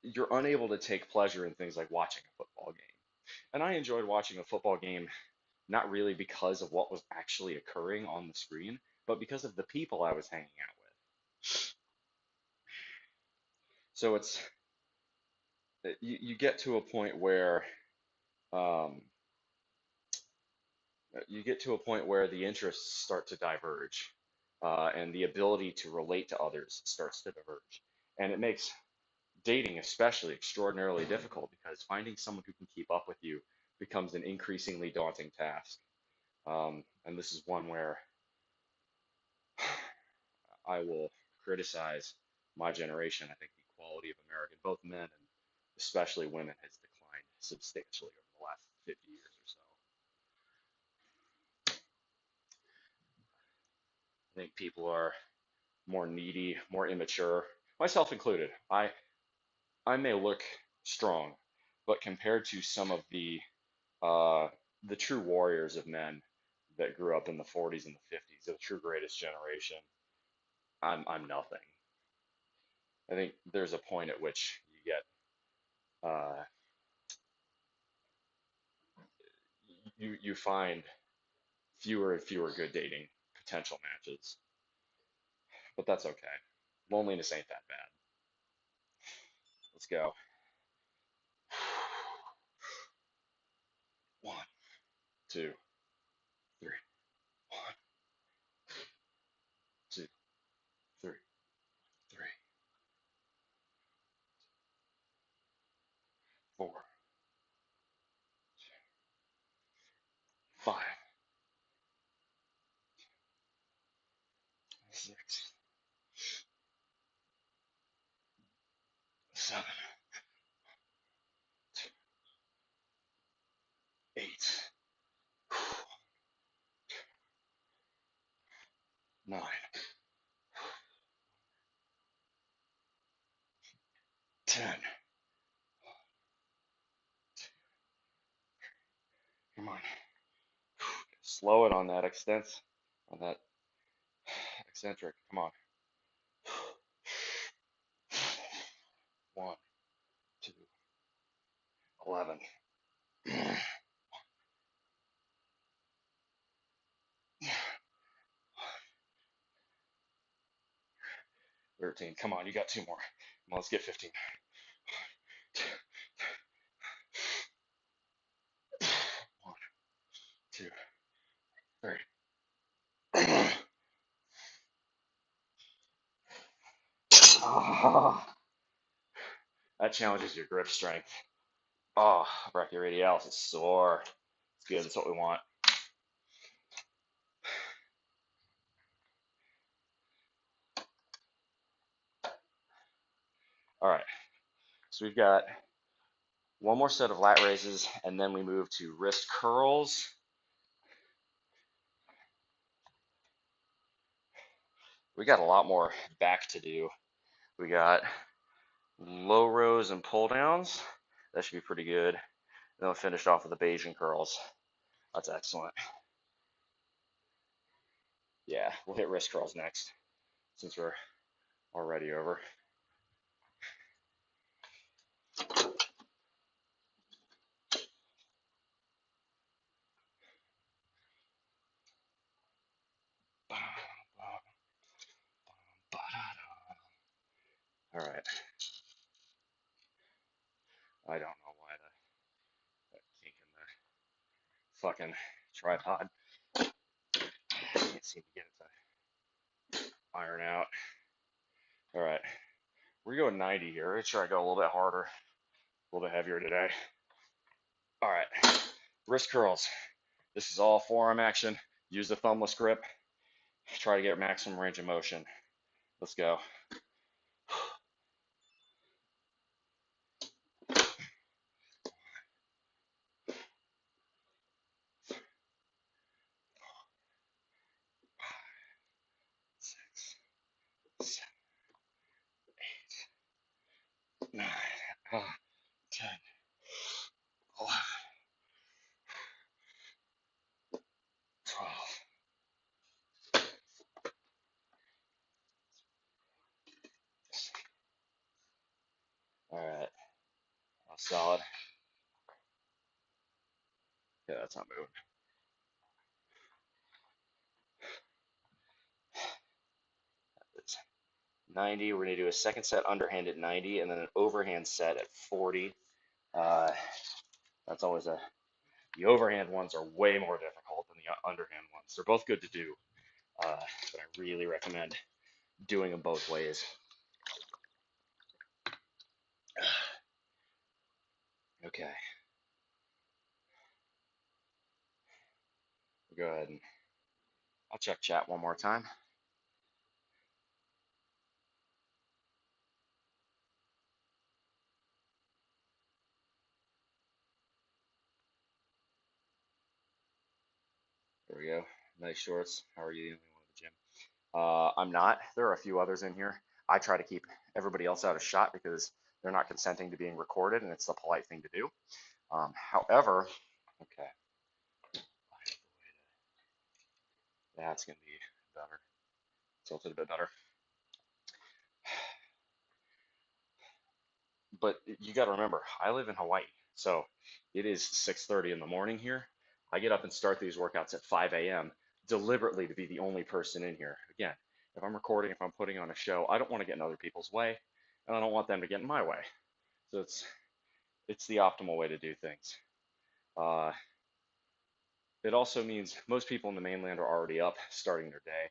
you're unable to take pleasure in things like watching a football game. And I enjoyed watching a football game not really because of what was actually occurring on the screen, but because of the people I was hanging out with. So you get to a point where um, the interests start to diverge, and the ability to relate to others starts to diverge, and it makes dating especially extraordinarily difficult because finding someone who can keep up with you becomes an increasingly daunting task. And this is one where I will criticize my generation. I think the quality of American, both men and especially women, has declined substantially over the last 50 years or so. I think people are more needy, more immature, myself included. I may look strong, but compared to some of uh, the true warriors of men that grew up in the 40s and the 50s, the true greatest generation, I'm nothing. I think there's a point at which uh, you find fewer and fewer good dating potential matches, but that's okay. Loneliness ain't that bad. Let's go. One, two, three. One, two, three, three, four, five, six, seven, eight, nine, 10. Come on. Slow it on that on that eccentric. Come on. One, two, 11, 13. Come on, you got two more. Come on, let's get 15. One, two, three. Ah, that challenges your grip strength. Oh, brachioradialis is sore. It's good. That's what we want. So we've got one more set of lat raises, and then we move to wrist curls. We got a lot more back to do. We got low rows and pull downs. That should be pretty good. And then we'll finish off with the Bayesian curls. That's excellent. Yeah, we'll hit wrist curls next since we're already over. All right. I don't know why that kink in the fucking tripod. I can't seem to get it to iron out. All right. We're going 90 here. Let's try to go a little bit harder, a little bit heavier today. All right. Wrist curls. This is all forearm action. Use the thumbless grip. Try to get maximum range of motion. Let's go. Six, seven, 9, 10, 11, 12. All right. Solid. Yeah, that's not moving. It's 90. We're going to do a second set underhand at 90 and then an overhand set at 40. That's always the overhand ones are way more difficult than the underhand ones. They're both good to do, but I really recommend doing them both ways. Okay. Go ahead and I'll check chat one more time. There we go. Nice shorts. How are you? The only one at the gym? I'm not. There are a few others in here. I try to keep everybody else out of shot because they're not consenting to being recorded, and it's the polite thing to do. However, okay, that's gonna be better. Tilted a bit better. But you got to remember, I live in Hawaii, so it is 6:30 in the morning here. I get up and start these workouts at 5 a.m. deliberately to be the only person in here. Again, if I'm recording, if I'm putting on a show, I don't want to get in other people's way, and I don't want them to get in my way. So it's the optimal way to do things. Uh, it also means most people in the mainland are already up, starting their day,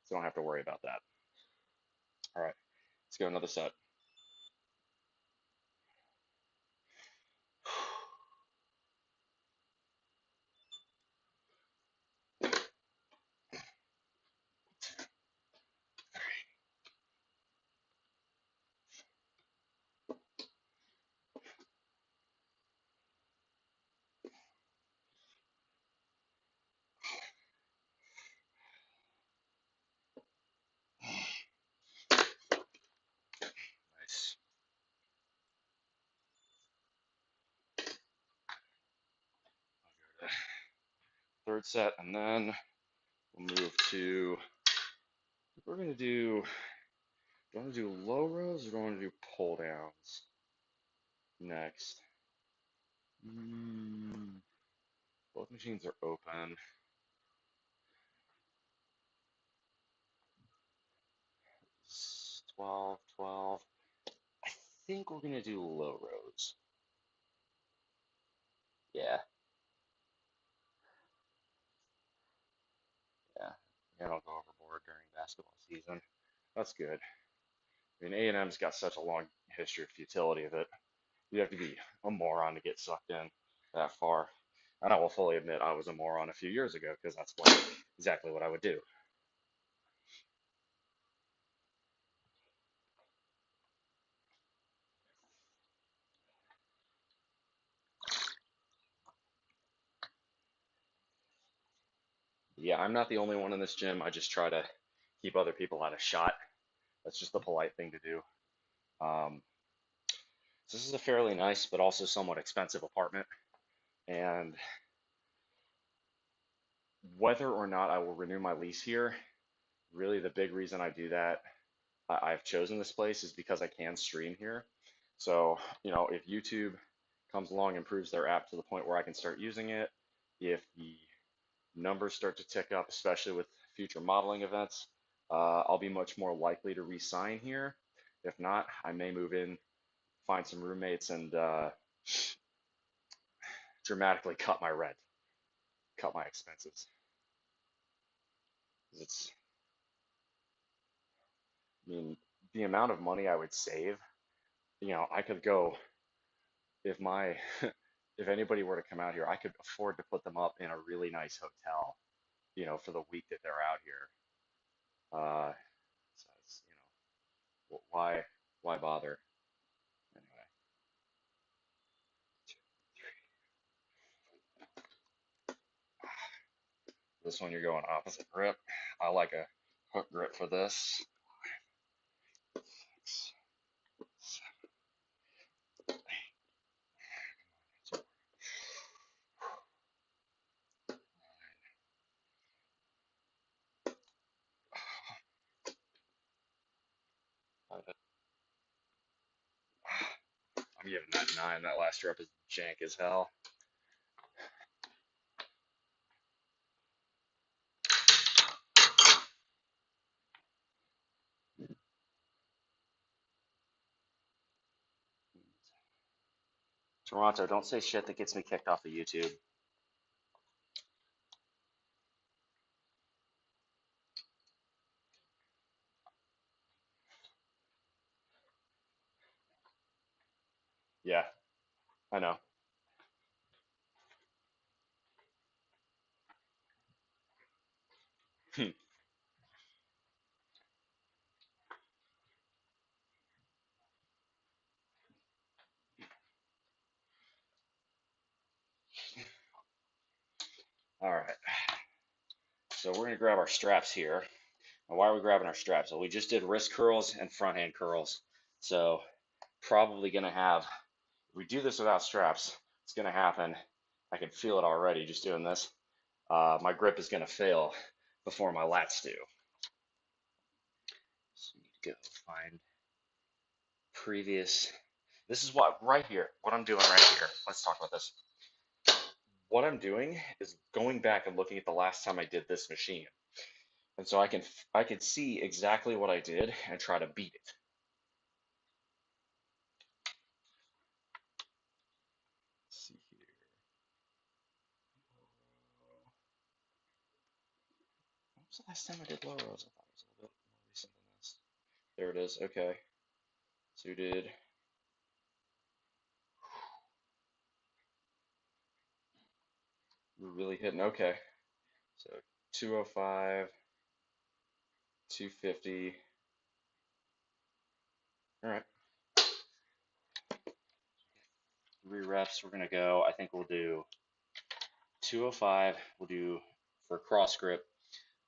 so I don't have to worry about that. All right, let's go another set. Nice. Third set, and then we'll move to. We're gonna do. Do you want to do low rows or do you want to do pull downs next? Both machines are open. 12, 12. I think we're gonna do low rows. Yeah, yeah. I don't go overboard during basketball season. That's good. I mean, A&M's got such a long history of futility that you have to be a moron to get sucked in that far. And I will fully admit I was a moron a few years ago because that's exactly what I would do. Yeah, I'm not the only one in this gym. I just try to keep other people out of shot. That's just the polite thing to do. Um, so this is a fairly nice but also somewhat expensive apartment, and whether or not I will renew my lease here, really the big reason I do that, I've chosen this place is because I can stream here. So, if YouTube comes along and improves their app to the point where I can start using it, if the numbers start to tick up, especially with future modeling events, I'll be much more likely to re-sign here. If not, I may move in, find some roommates, and dramatically cut my rent, cut my expenses. It's, I mean, the amount of money I would save, I could go if my if anybody were to come out here, I could afford to put them up in a really nice hotel, for the week that they're out here. So it's, why bother? Anyway, this one you're going opposite grip. I like a hook grip for this. I'm giving that 9. That last rep is jank as hell. Toronto, don't say shit that gets me kicked off of YouTube. Yeah, I know. All right. So we're gonna grab our straps here. And why are we grabbing our straps? Well, we just did wrist curls and front hand curls. So probably gonna have, if we do this without straps, it's gonna happen. I can feel it already just doing this. My grip is gonna fail before my lats do. So we need to go find previous. This is what right here, what I'm doing right here. Let's talk about this. What I'm doing is going back and looking at the last time I did this machine. And so I can see exactly what I did and try to beat it. Let's see here. When was the last time I did low rows? I thought it was a little bit more recent than this. There it is. Okay. So we did. We're really hitting. Okay. So 205, 250. All right. 3 reps. We're gonna go. I think we'll do 205. We'll do for cross grip.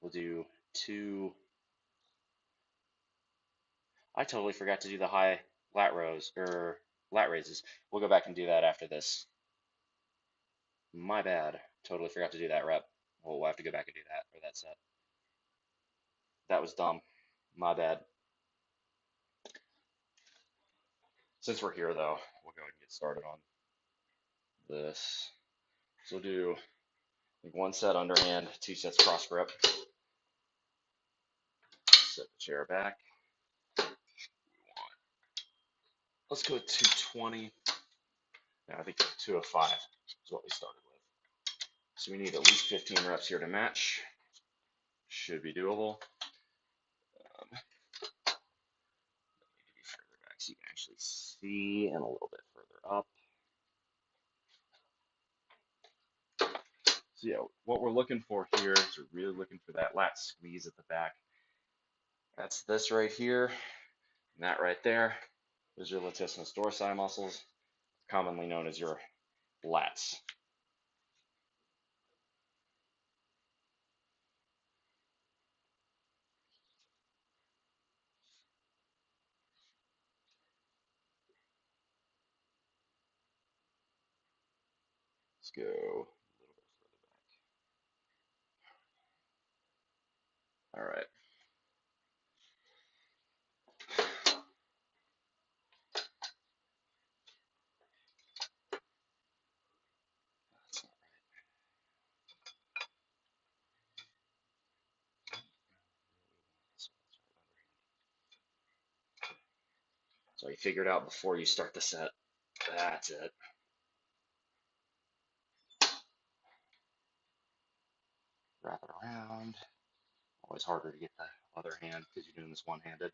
We'll do two. I totally forgot to do the high lat rows or lat raises. We'll go back and do that after this. My bad. Totally forgot to do that rep. We'll have to go back and do that or that set. That was dumb. My bad. Since we're here though, we'll go ahead and get started on this. So we'll do like 1 set underhand, 2 sets cross grip. Set the chair back. Let's go with 220. Yeah, I think 205 is what we started with. So we need at least 15 reps here to match. Should be doable. Need to be further back so you can actually see, and a little bit further up. So yeah, what we're looking for here is we're really looking for that lat squeeze at the back. That's this right here, and that right there. Those are your latissimus dorsi muscles, commonly known as your lats. Let's go a little bit further back. All right. That's not So you figure it out before you start the set. That's it. Wrap it around. Always harder to get the other hand because you're doing this one-handed.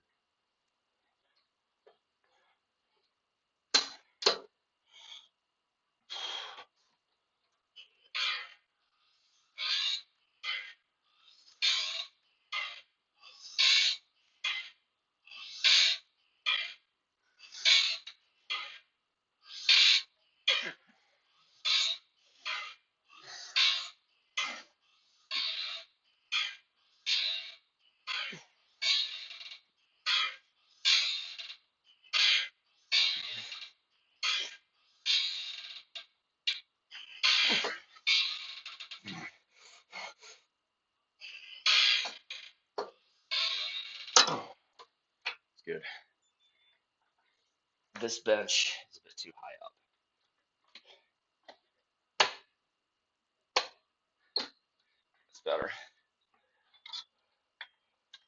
It's good. This bench is a bit too high up. It's better.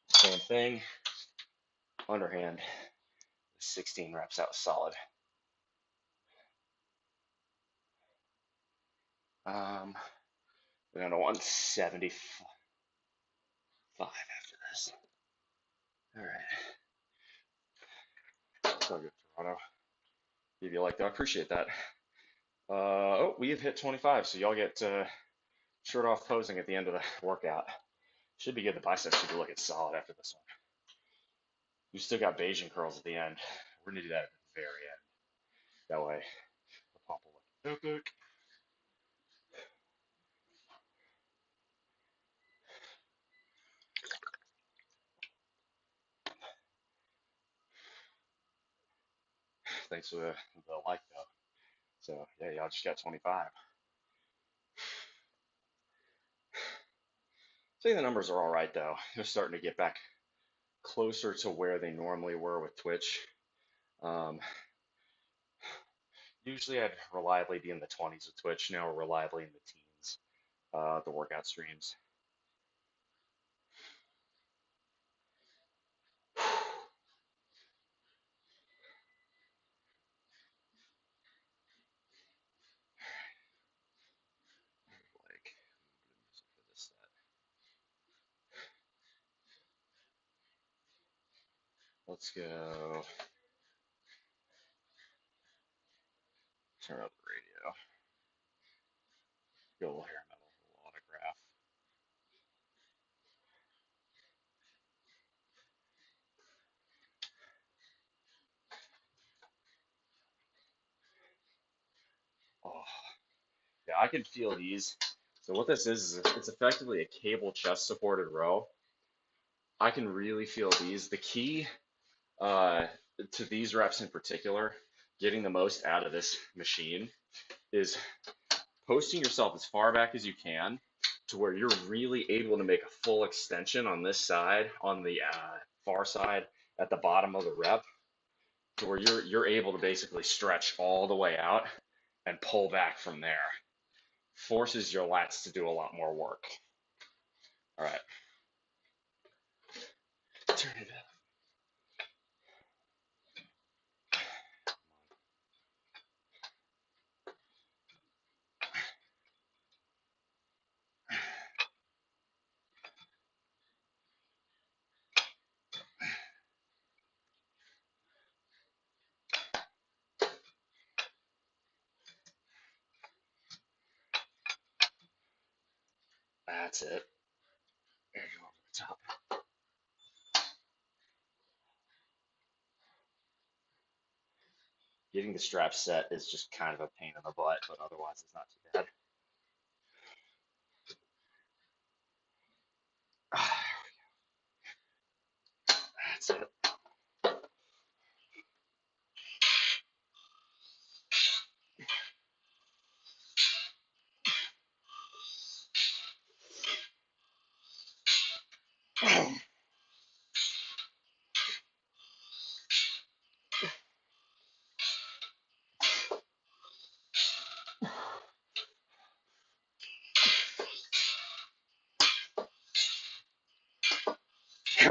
Same thing. Underhand. 16 reps out solid. We're down to 175 after this. All right. So good, Toronto. If you like that, I appreciate that. Oh, we have hit 25, so y'all get shirt off posing at the end of the workout. Should be good. The biceps should be looking solid after this one. You still got Bayesian curls at the end. We're gonna do that at the very end. That way, the pump will look epic. Thanks for the like though. So yeah, y'all just got 25. I think the numbers are all right though. They're starting to get back closer to where they normally were with Twitch. Um, Usually I'd reliably be in the 20s with Twitch. Now we're reliably in the teens. The workout streams. Like, for this set. Let's go. Turn up the radio. Go a little hair metal, a little autograph. Oh, yeah, I can feel these. So what this is it's effectively a cable chest supported row. I can really feel these. The key uh, to these reps in particular, getting the most out of this machine, is posting yourself as far back as you can to where you're really able to make a full extension on this side, on the far side at the bottom of the rep, to where you're able to basically stretch all the way out and pull back from there. Forces your lats to do a lot more work. All right. Turn it up. That's it. There you go over the top. Getting the strap set is just kind of a pain in the butt, but otherwise it's not too bad. That's it.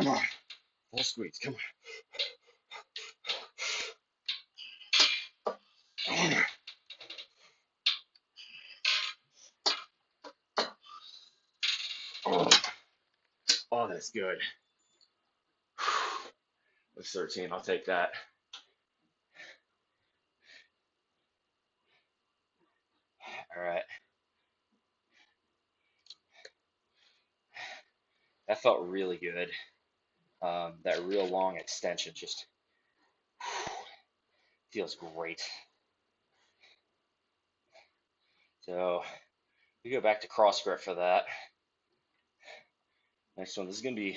Come on. Full squeeze. Come on. Oh, oh, that's good. That's 13. I'll take that. All right. That felt really good. That real long extension just feels great. So we go back to cross grip for that. Next one, this is going to be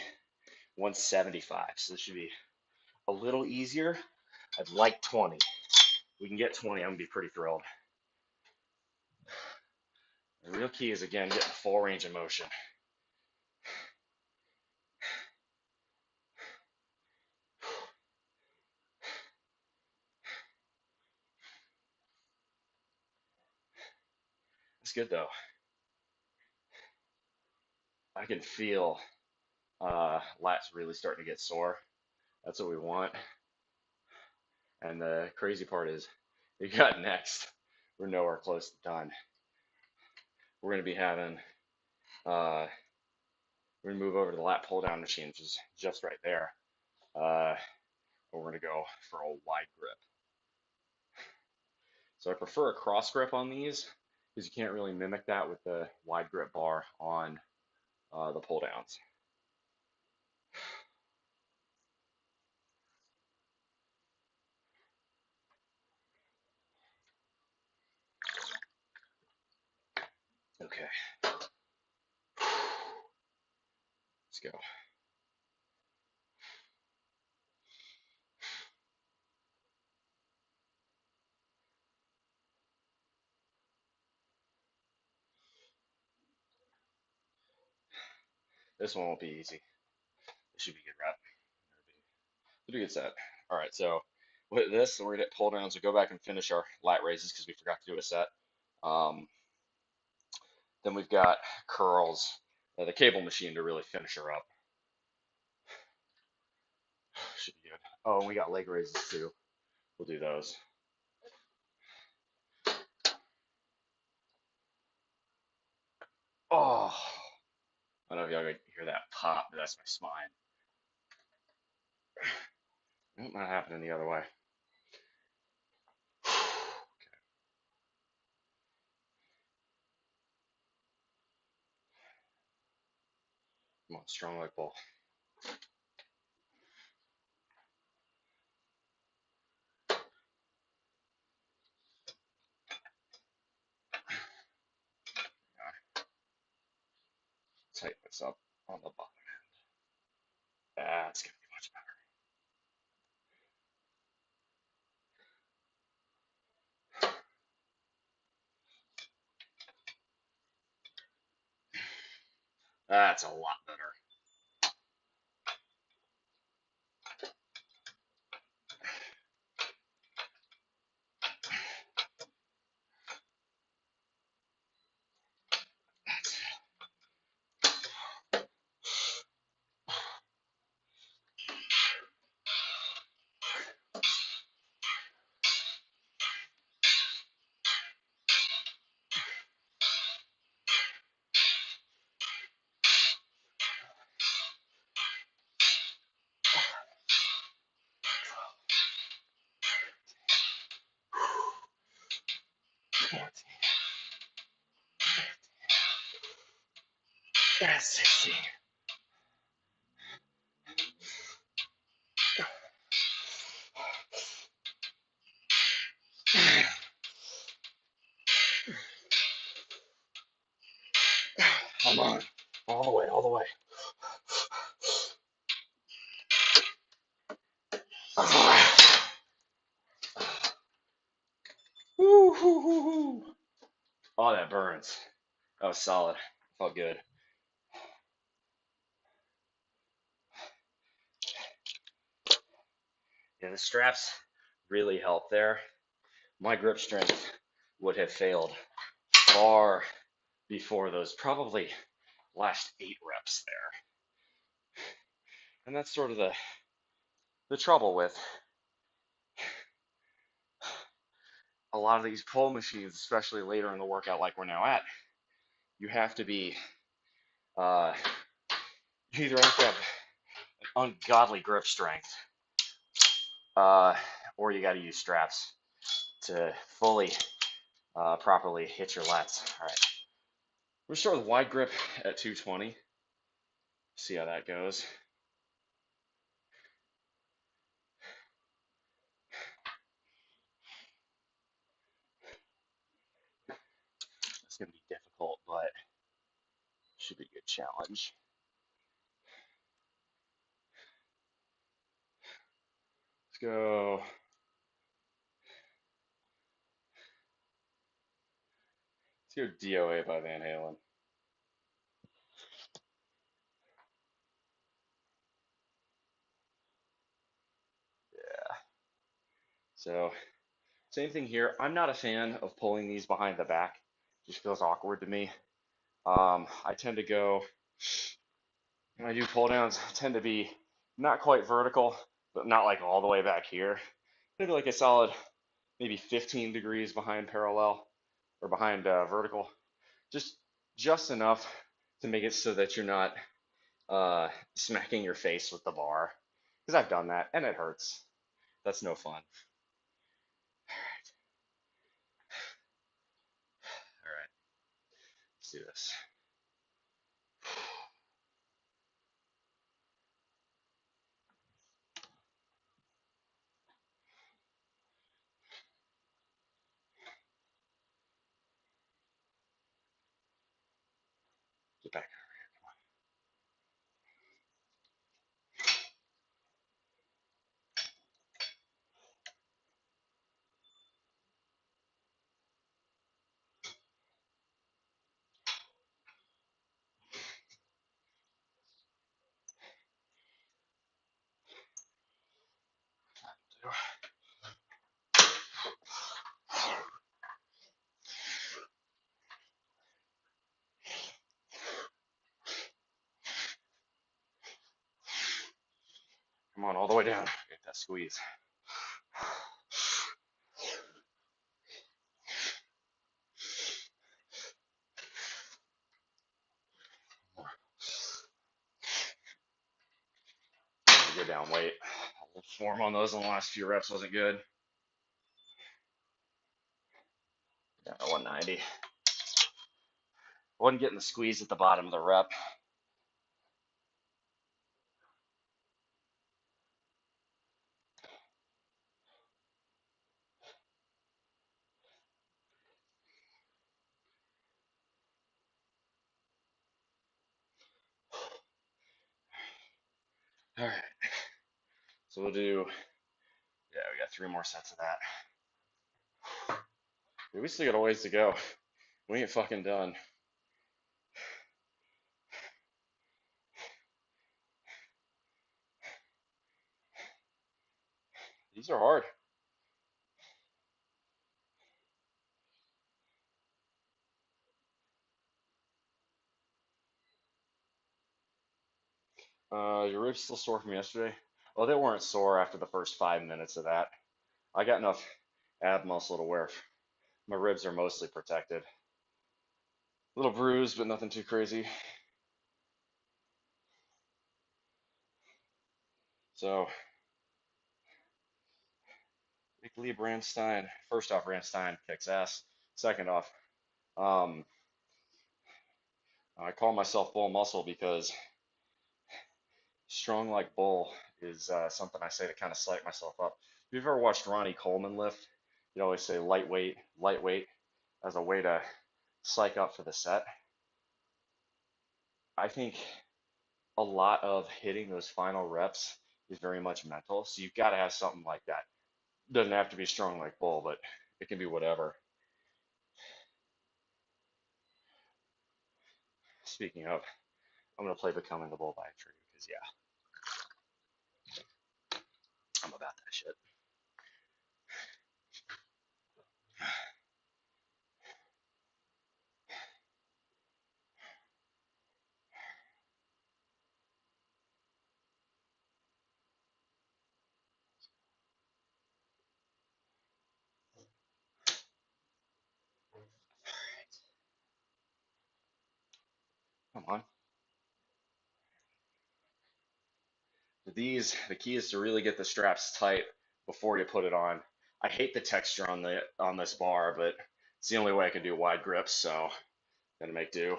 175. So this should be a little easier. I'd like 20. If we can get 20, I'm going to be pretty thrilled. The real key is, again, getting full range of motion. It's good, though. I can feel lats really starting to get sore. That's what we want. And the crazy part is, we got next. We're nowhere close to done. We're going to be having, we're going to move over to the lat pull down machine, which is just right there. We're going to go for a wide grip. So I prefer a cross grip on these because you can't really mimic that with the wide grip bar on the pull downs. Okay, let's go. This one won't be easy. It should be a good rep. It'll be a good set. All right, so with this, we're gonna hit pull downs. We'll go back and finish our lat raises because we forgot to do a set. Um, then we've got curls, the cable machine to really finish her up. Should be good. Oh, and we got leg raises too. We'll do those. Oh, I don't know if y'all can hear that pop, but that's my spine. Nope, not happening the other way. Come on, strong leg pull. Tighten this up on the bottom end. That's gonna be much better. That's a lot better. That's 16. Come on. All the way, all the way. Oh, that burns. That was solid. Felt good. Yeah, the straps really help there. My grip strength would have failed far before those probably last 8 reps there. And that's sort of the trouble with a lot of these pull machines, especially later in the workout like we're now at. You have to be, uh, you either have to have ungodly grip strength, uh, or you got to use straps to fully, properly hit your lats. All right, we're gonna start with wide grip at 220. See how that goes. It's gonna be difficult, but should be a good challenge. Let's go. Let's go DOA by Van Halen. Yeah. So same thing here. I'm not a fan of pulling these behind the back. Just feels awkward to me. I tend to go when I do pull downs. I tend to be not quite vertical, but not like all the way back here. Maybe like a solid, maybe 15 degrees behind parallel or behind vertical. Just just enough to make it so that you're not smacking your face with the bar. Because I've done that and it hurts. That's no fun. All right, let's do this. Get back. Come on, all the way down. Get that squeeze. Go down weight. Form on those in the last few reps wasn't good. Down to 190. Wasn't getting the squeeze at the bottom of the rep. All right. So we'll do, yeah, we got 3 more sets of that. We still got a ways to go. We ain't fucking done. These are hard. Your ribs still sore from yesterday? Well, they weren't sore after the first 5 minutes of that. I got enough ab muscle to wear. My ribs are mostly protected. A little bruised, but nothing too crazy. So, Big Lee Brandstein. First off, Brandstein kicks ass. Second off, um, I call myself Bull Muscle because strong like bull is something I say to kind of psych myself up. If you've ever watched Ronnie Coleman lift, you always say lightweight, lightweight as a way to psych up for the set. I think a lot of hitting those final reps is very much mental. So you've got to have something like that. Doesn't have to be strong like bull, but it can be whatever. Speaking of, I'm gonna play Becoming the Bull by a Tree because yeah, I'm about that shit. The key is to really get the straps tight before you put it on. I hate the texture on this bar, but it's the only way I can do wide grips, so gotta make do.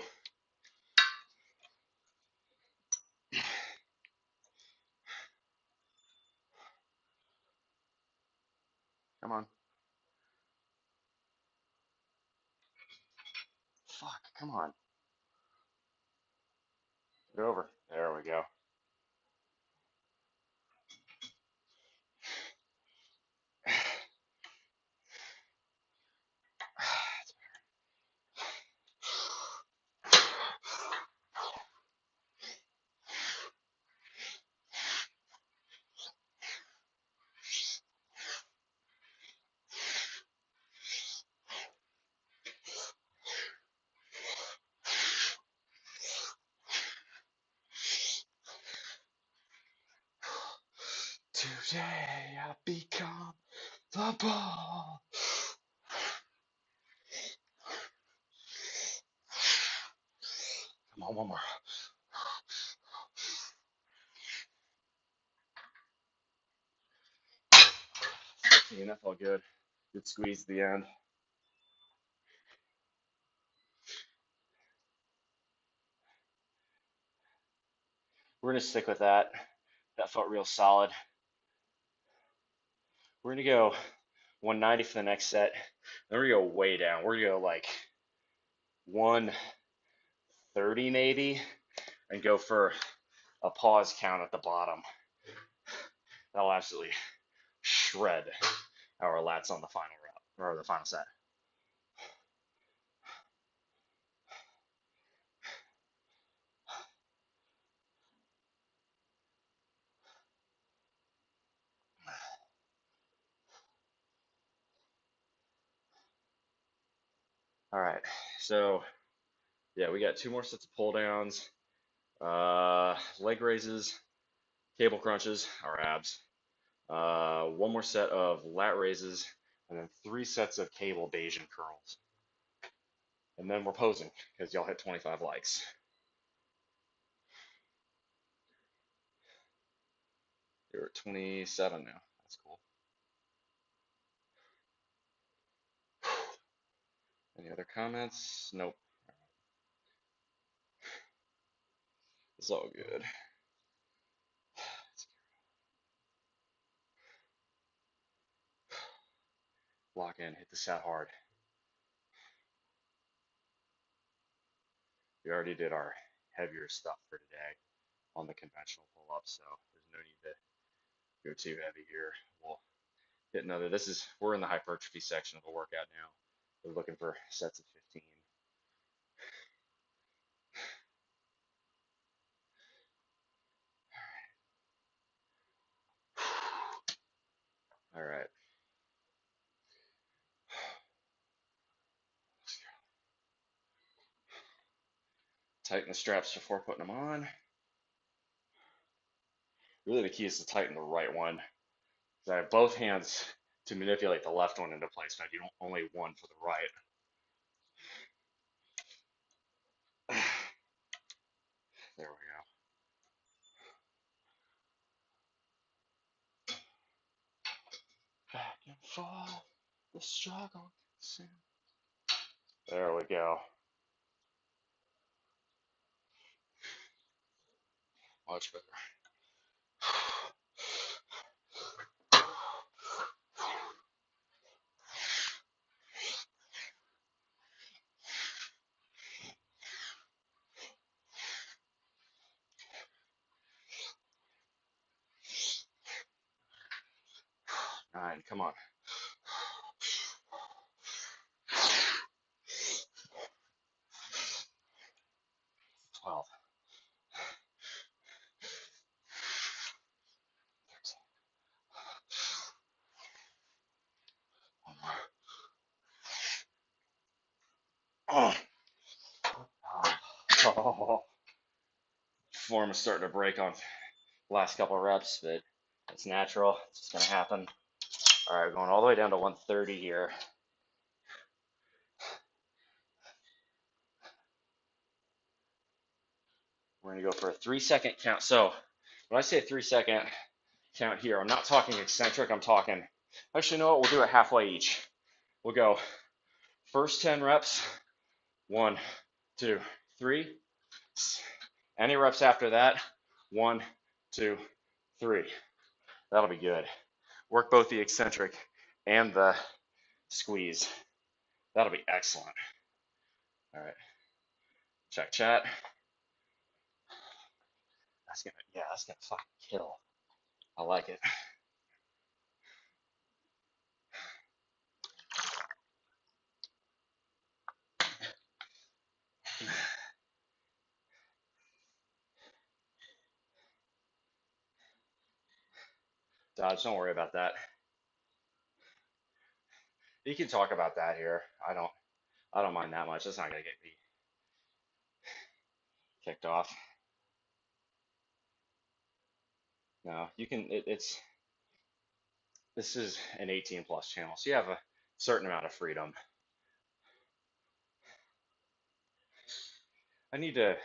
Come on. Fuck, come on. Get over. There we go. 'Today I become the ball. Come on, one more. 15, that felt good. Good squeeze at the end. We're gonna stick with that. That felt real solid. We're gonna go 190 for the next set. Then we're gonna go way down. We're gonna go like 130 maybe, and go for a pause count at the bottom. That'll absolutely shred our lats on the final route or the final set. All right, so yeah, we got 2 more sets of pull downs, leg raises, cable crunches, our abs, 1 more set of lat raises, and then 3 sets of cable Bayesian curls. And then we're posing because y'all hit 25 likes. You're at 27 now. That's cool. Any other comments? Nope. It's all good. Lock in, hit the set hard. We already did our heavier stuff for today on the conventional pull-ups, so there's no need to go too heavy here. We'll hit another. We're in the hypertrophy section of the workout now. We're looking for sets of 15. All right. Tighten the straps before putting them on. Really, the key is to tighten the right one. I have both hands to manipulate the left one into place, but I do only one for the right. There we go. Back and forth, the struggle consumes. There we go. Much better. Nine, come on. 12. One more. Oh. Form is starting to break on the last couple of reps, but it's natural. It's just going to happen. All right, going all the way down to 130 here. We're going to go for a 3-second count. So When I say a 3-second count here, I'm not talking eccentric, I'm talking, actually, you know what, we'll do it halfway each. We'll go first 10 reps, 1, 2, 3. Any reps after that, 1, 2, 3. That'll be good. Work both the eccentric and the squeeze. That'll be excellent. All right, check chat. That's gonna fucking kill. I like it. Dodge, don't worry about that. You can talk about that here. I don't mind that much. It's not gonna get me kicked off. No, you can. This is an 18 plus channel, so you have a certain amount of freedom. I need to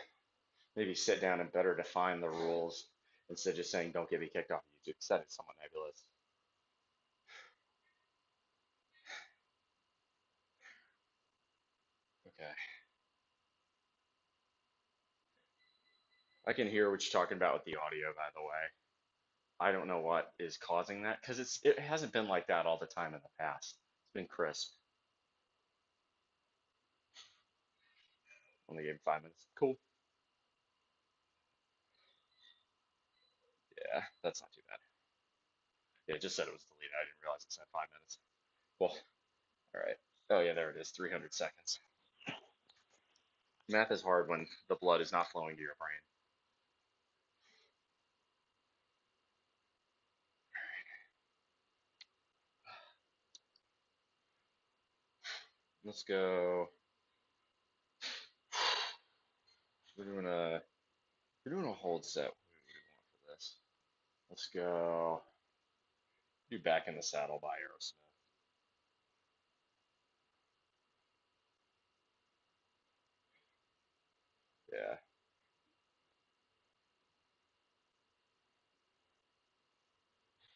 maybe sit down and better define the rules instead of just saying don't get me kicked off YouTube, because that is somewhat nebulous. Okay. I can hear what you're talking about with the audio, by the way. I don't know what is causing that, because it hasn't been like that all the time in the past. It's been crisp. Only gave 5 minutes. Cool. Yeah, that's not too bad. Yeah, it just said it was deleted. I didn't realize it said 5 minutes. Cool. All right. Oh yeah, there it is. 300 seconds. Math is hard when the blood is not flowing to your brain. Let's go. We're doing a hold set. What do we want for this? Let's go. Do Back in the Saddle by Aerosmith. Yeah.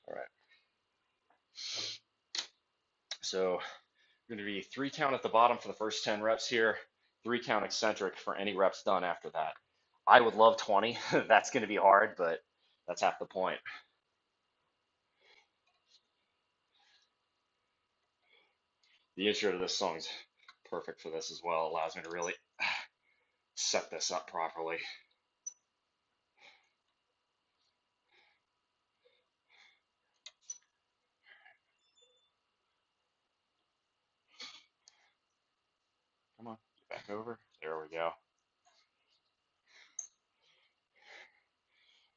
All right. So we're going to be 3 count at the bottom for the first 10 reps here, 3 count eccentric for any reps done after that. I would love 20. That's going to be hard, but that's half the point. The intro to this song is perfect for this as well. It allows me to really set this up properly. Come on, get back over. There we go.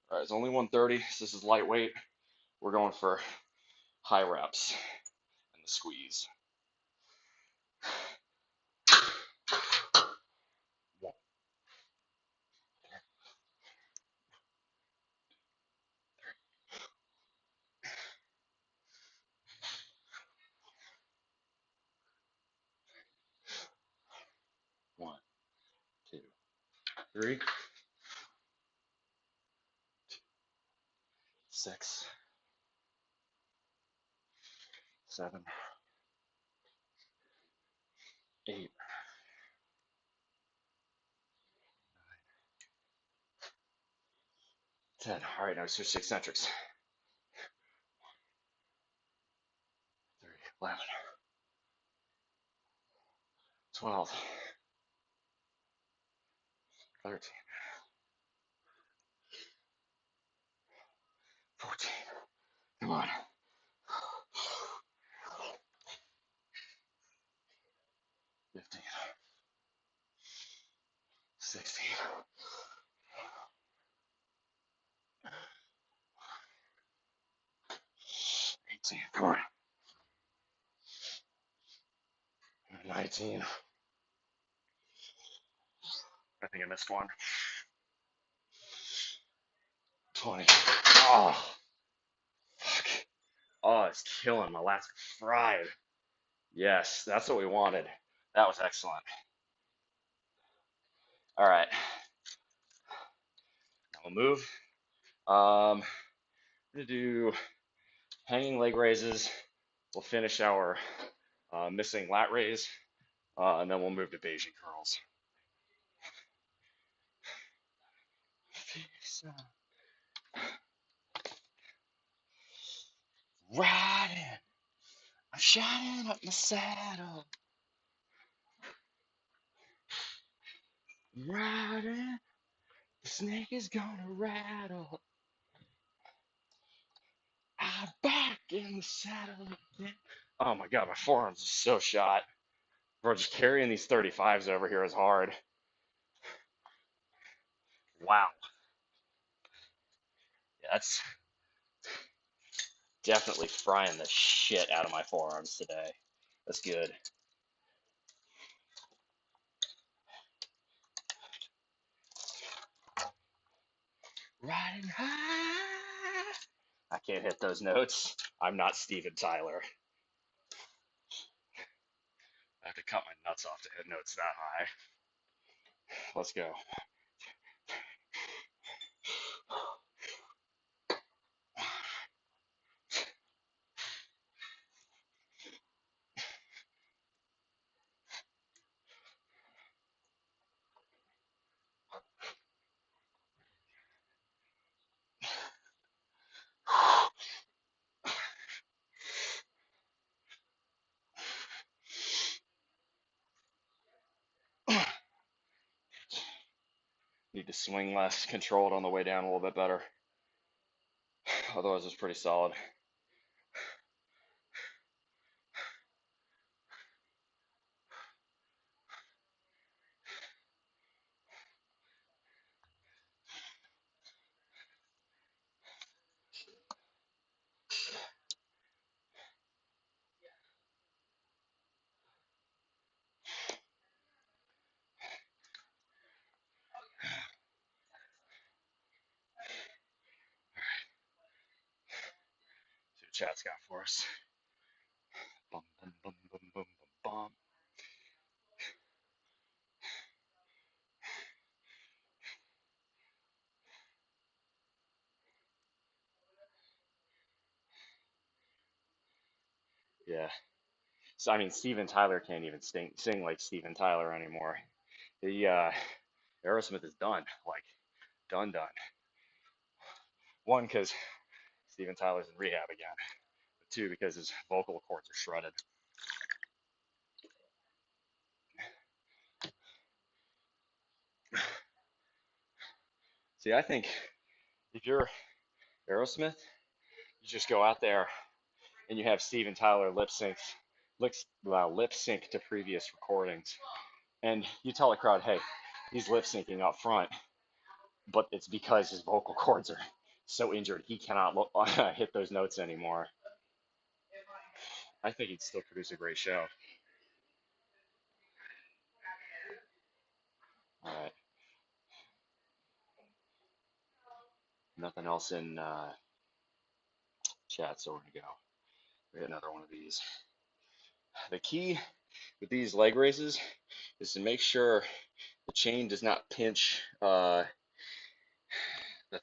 All right, it's only 130, so this is lightweight. We're going for high reps and the squeeze. 1, 1, 2, 3, 6, 7, 8, 10. All right, now switch to eccentrics. 3, 11, 12, 13, 14. Come on. 15, 16, 18. Come on. 19. I think I missed one. 20. Oh, fuck. Oh, it's killing. My last fried. Yes, that's what we wanted. That was excellent. All right. Now we'll move I'm gonna do hanging leg raises. We'll finish our missing lat raise, and then we'll move to Bayesian curls. Riding, I'm shining up my saddle. Riding, the snake is gonna rattle. I'm back in the saddle again. Oh my god, my forearms are so shot. Bro, just carrying these 35s over here is hard. Wow. Yeah, that's definitely frying the shit out of my forearms today. That's good. Riding high. I can't hit those notes. I'm not Steven Tyler. I have to cut my nuts off to hit notes that high. Let's go. Need to swing less, control it on the way down a little bit better. Otherwise, it's pretty solid. See what chat's got for us. Bum, bum, bum, bum, bum, bum, bum. Yeah. So, I mean, Steven Tyler can't even sing like Steven Tyler anymore. The Aerosmith is done. Like, done, done. One, because Steven Tyler's in rehab again. But two, because his vocal cords are shredded. See, I think if you're Aerosmith, you just go out there and you have Steven Tyler lip sync to previous recordings, and you tell the crowd, hey, he's lip syncing up front, but it's because his vocal cords are so injured he cannot hit those notes anymore. I think he'd still produce a great show. All right, nothing else in chat, so we're gonna go. We get another one of these. The key with these leg raises is to make sure the chain does not pinch the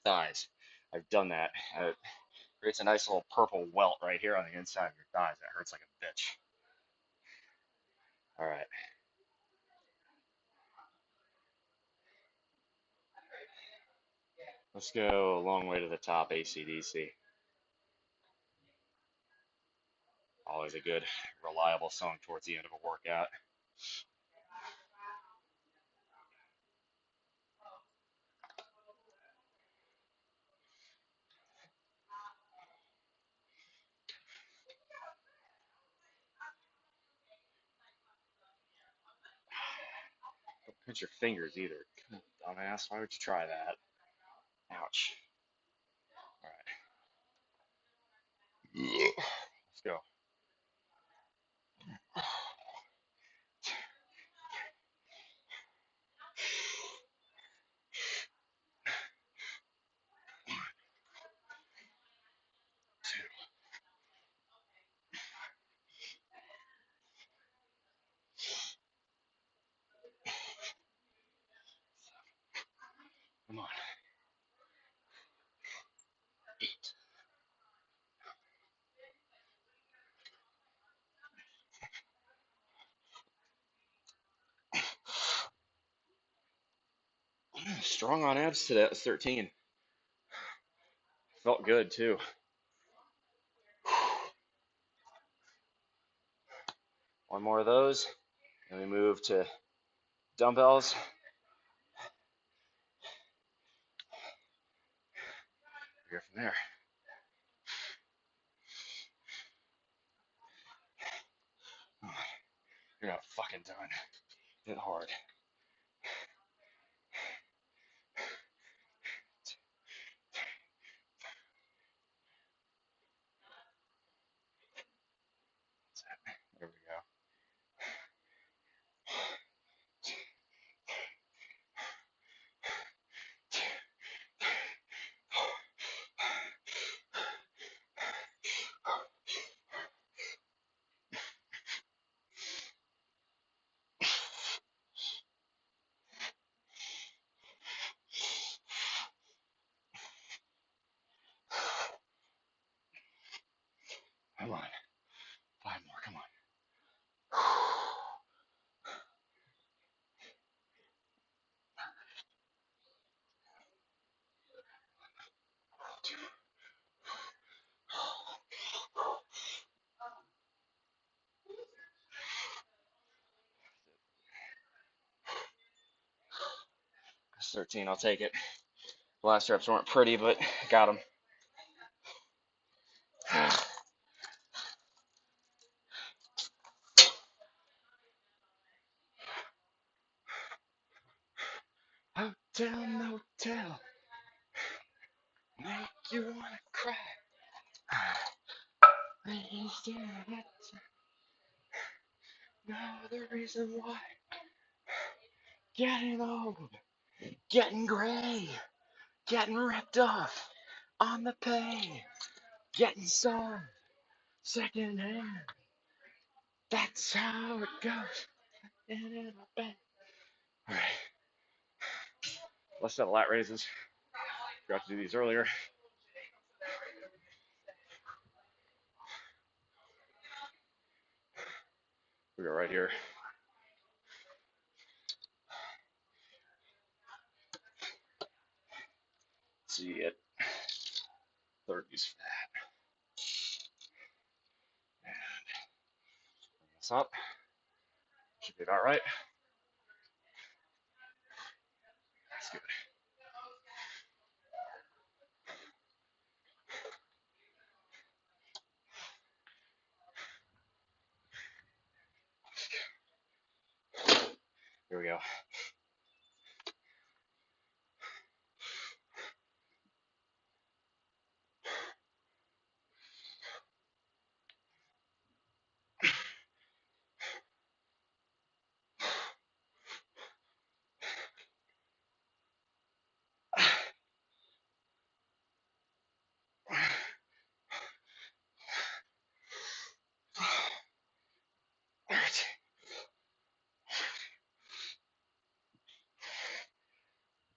thighs. I've done that. It creates a nice little purple welt right here on the inside of your thighs. That hurts like a bitch. All right. Let's go a long way to the top, AC/DC. Always a good, reliable song towards the end of a workout. Don't pinch your fingers either. Dumbass, why would you try that? Ouch. All right. Let's go. Two. Come on. Strong on abs today. That was 13. Felt good too. One more of those, and we move to dumbbells. Go from there. You're not fucking done. Hit hard. There we go. Come on. 5 more. Come on. 2. That's 13. I'll take it. The last reps weren't pretty, but got them. Hotel, motel, make you wanna cry. Another reason why. Getting old, getting gray, getting ripped off on the pay, getting sold second hand. That's how it goes. In a bed. All right, let's set lat raises. Forgot to do these earlier. We go right here. See it. 30s for that. And bring this up. Should be about right. That's good. Here we go.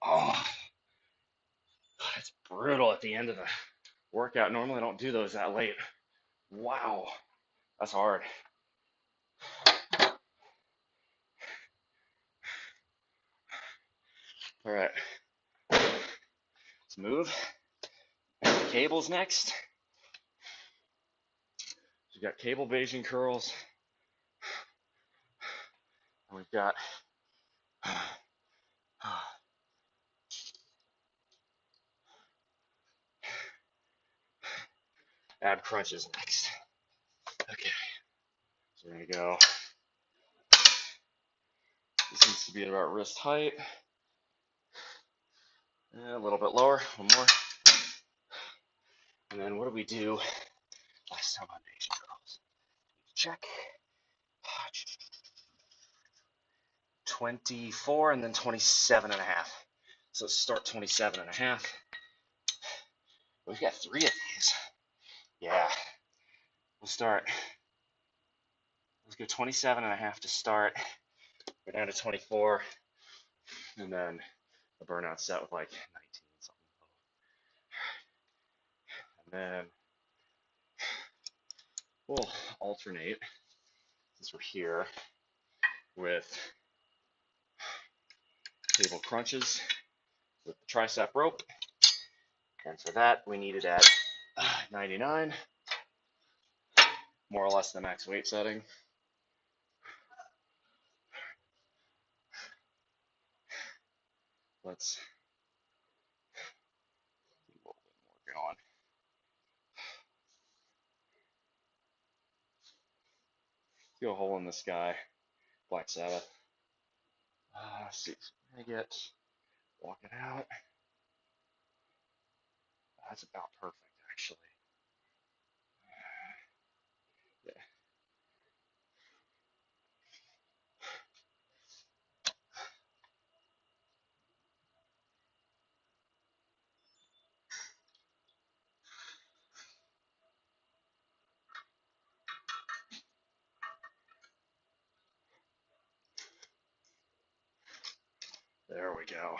Oh, it's brutal at the end of the workout. Normally I don't do those that late. Wow, that's hard. All right, let's move. The cables next. We've got cable Bayesian curls. And we've got ab crunches next. Okay, so we're gonna go. This needs to be at about wrist height. And a little bit lower. One more. And then what did we do last time on Bayesian curls? Check. 24 and then 27 and a half. So let's start 27 and a half. We've got 3 of these. Yeah. We'll start. Let's go 27 and a half to start. Go down to 24. And then a burnout set with like 19 something. And then we'll alternate, since we're here, with cable crunches with the tricep rope. And for that, we need it at 99, more or less the max weight setting. Let's keep a little bit more going. Do a hole in the sky, Black Sabbath. Let's see, so walk it out. That's about perfect, actually. Yeah, there we go.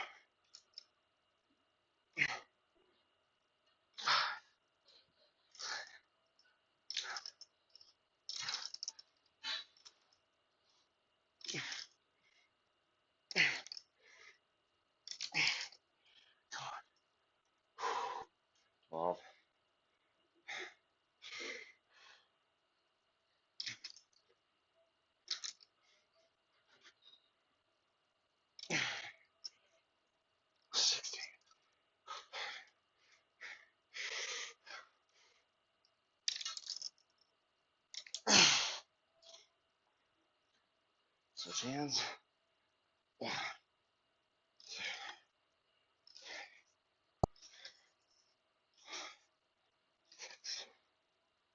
12. Switch hands. 1, 2,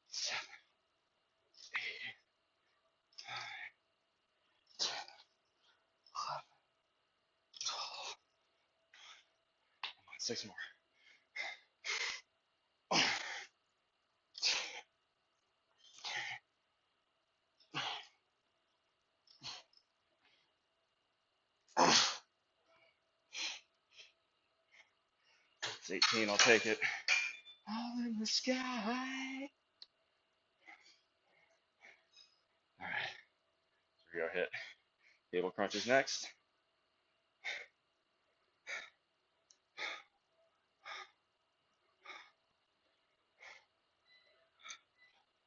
7, 8, 9, 10, 11, 12. 6 more. 18, I'll take it. All in the sky. All right, so we go hit cable crunches next.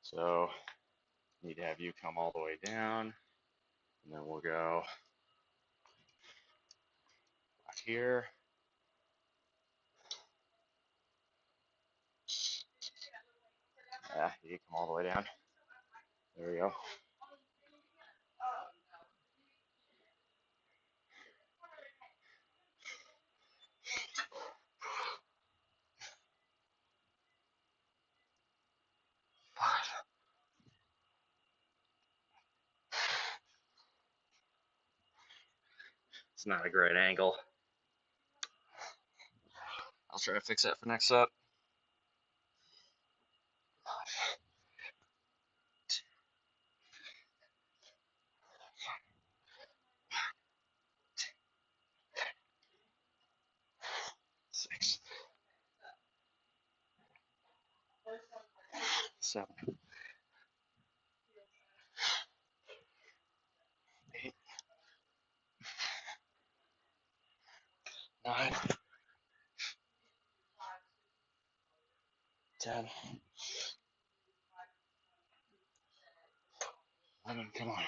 So need to have you come all the way down, and then we'll go back here. Yeah, you come all the way down. There we go. It's not a great angle. I'll try to fix that for next up. 6, 7, 8, 9, 10, 11, come on.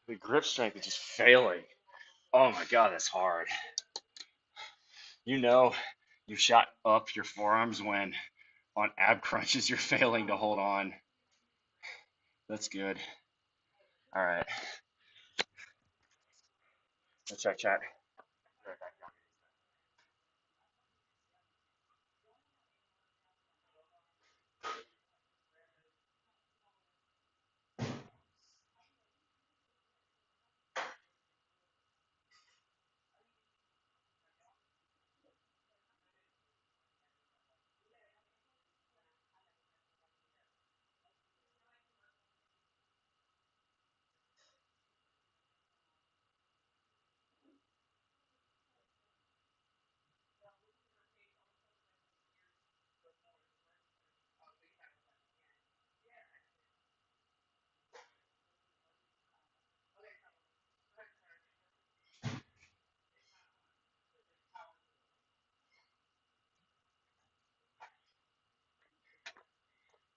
The grip strength is just failing. Oh my god, that's hard. You know you shot up your forearms when on ab crunches you're failing to hold on. That's good. All right. Let's check chat.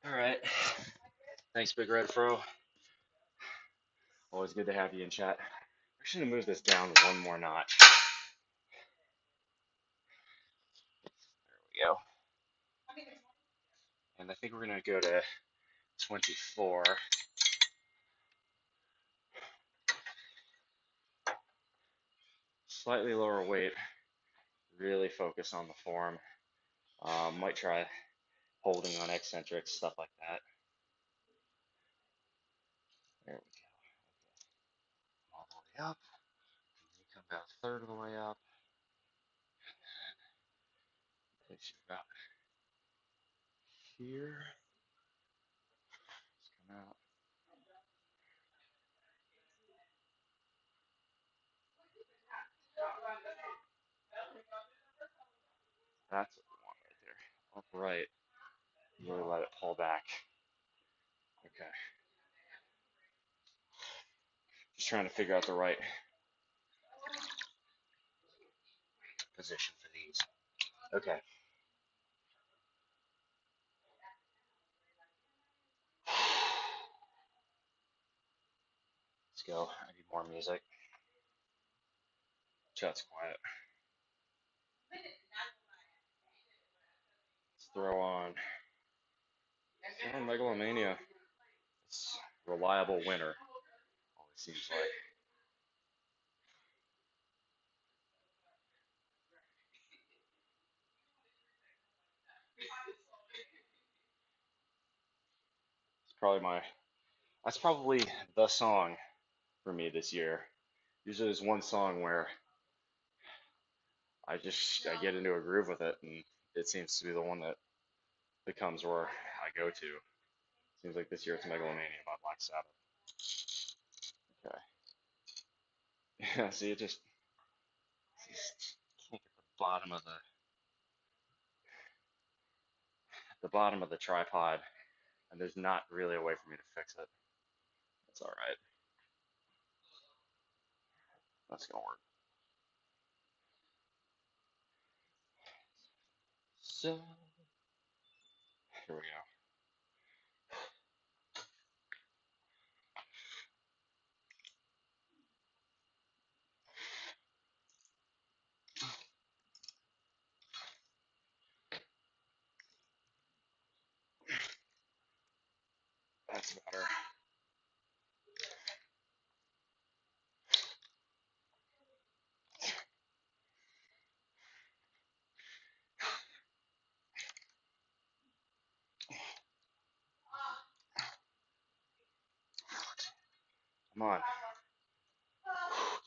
All right. Thanks, Big Red Fro. Always good to have you in chat. We're just gonna move this down one more notch. There we go. And I think we're gonna go to 24. Slightly lower weight. Really focus on the form. Might try holding on eccentrics, stuff like that. There we go. All the way up. You come about a third of the way up. Takes you about here. Let's come out. That's what we want right there. Upright. Really let it pull back. Okay. Just trying to figure out the right position for these. Okay. Let's go. I need more music. Chat's quiet. Let's throw on Megalomania. It's a reliable winner. Always seems like. It's probably my. That's probably the song for me this year. Usually there's one song where I get into a groove with it, and it seems to be the one that becomes where I go to. Seems like this year it's Megalomania by Black Sabbath. Okay. Yeah, see, just can't get the bottom of the tripod, and there's not really a way for me to fix it. That's all right. That's gonna work. So here we go. That's better. Come on.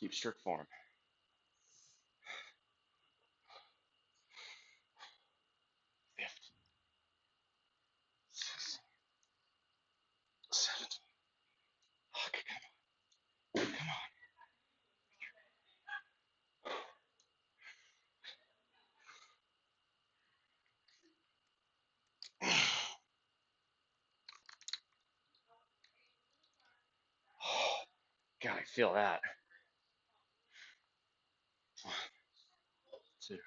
Keep strict form. 15, 16, 17. Okay, come on. God, I feel that. 1, 2,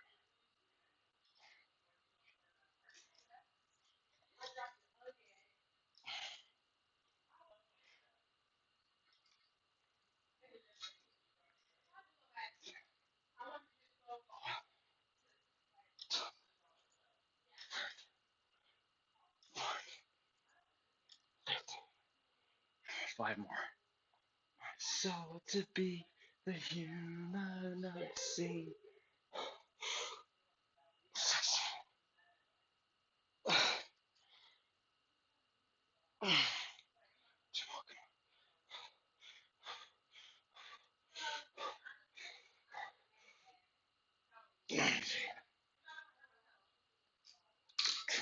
5 more. So to be the human I've seen.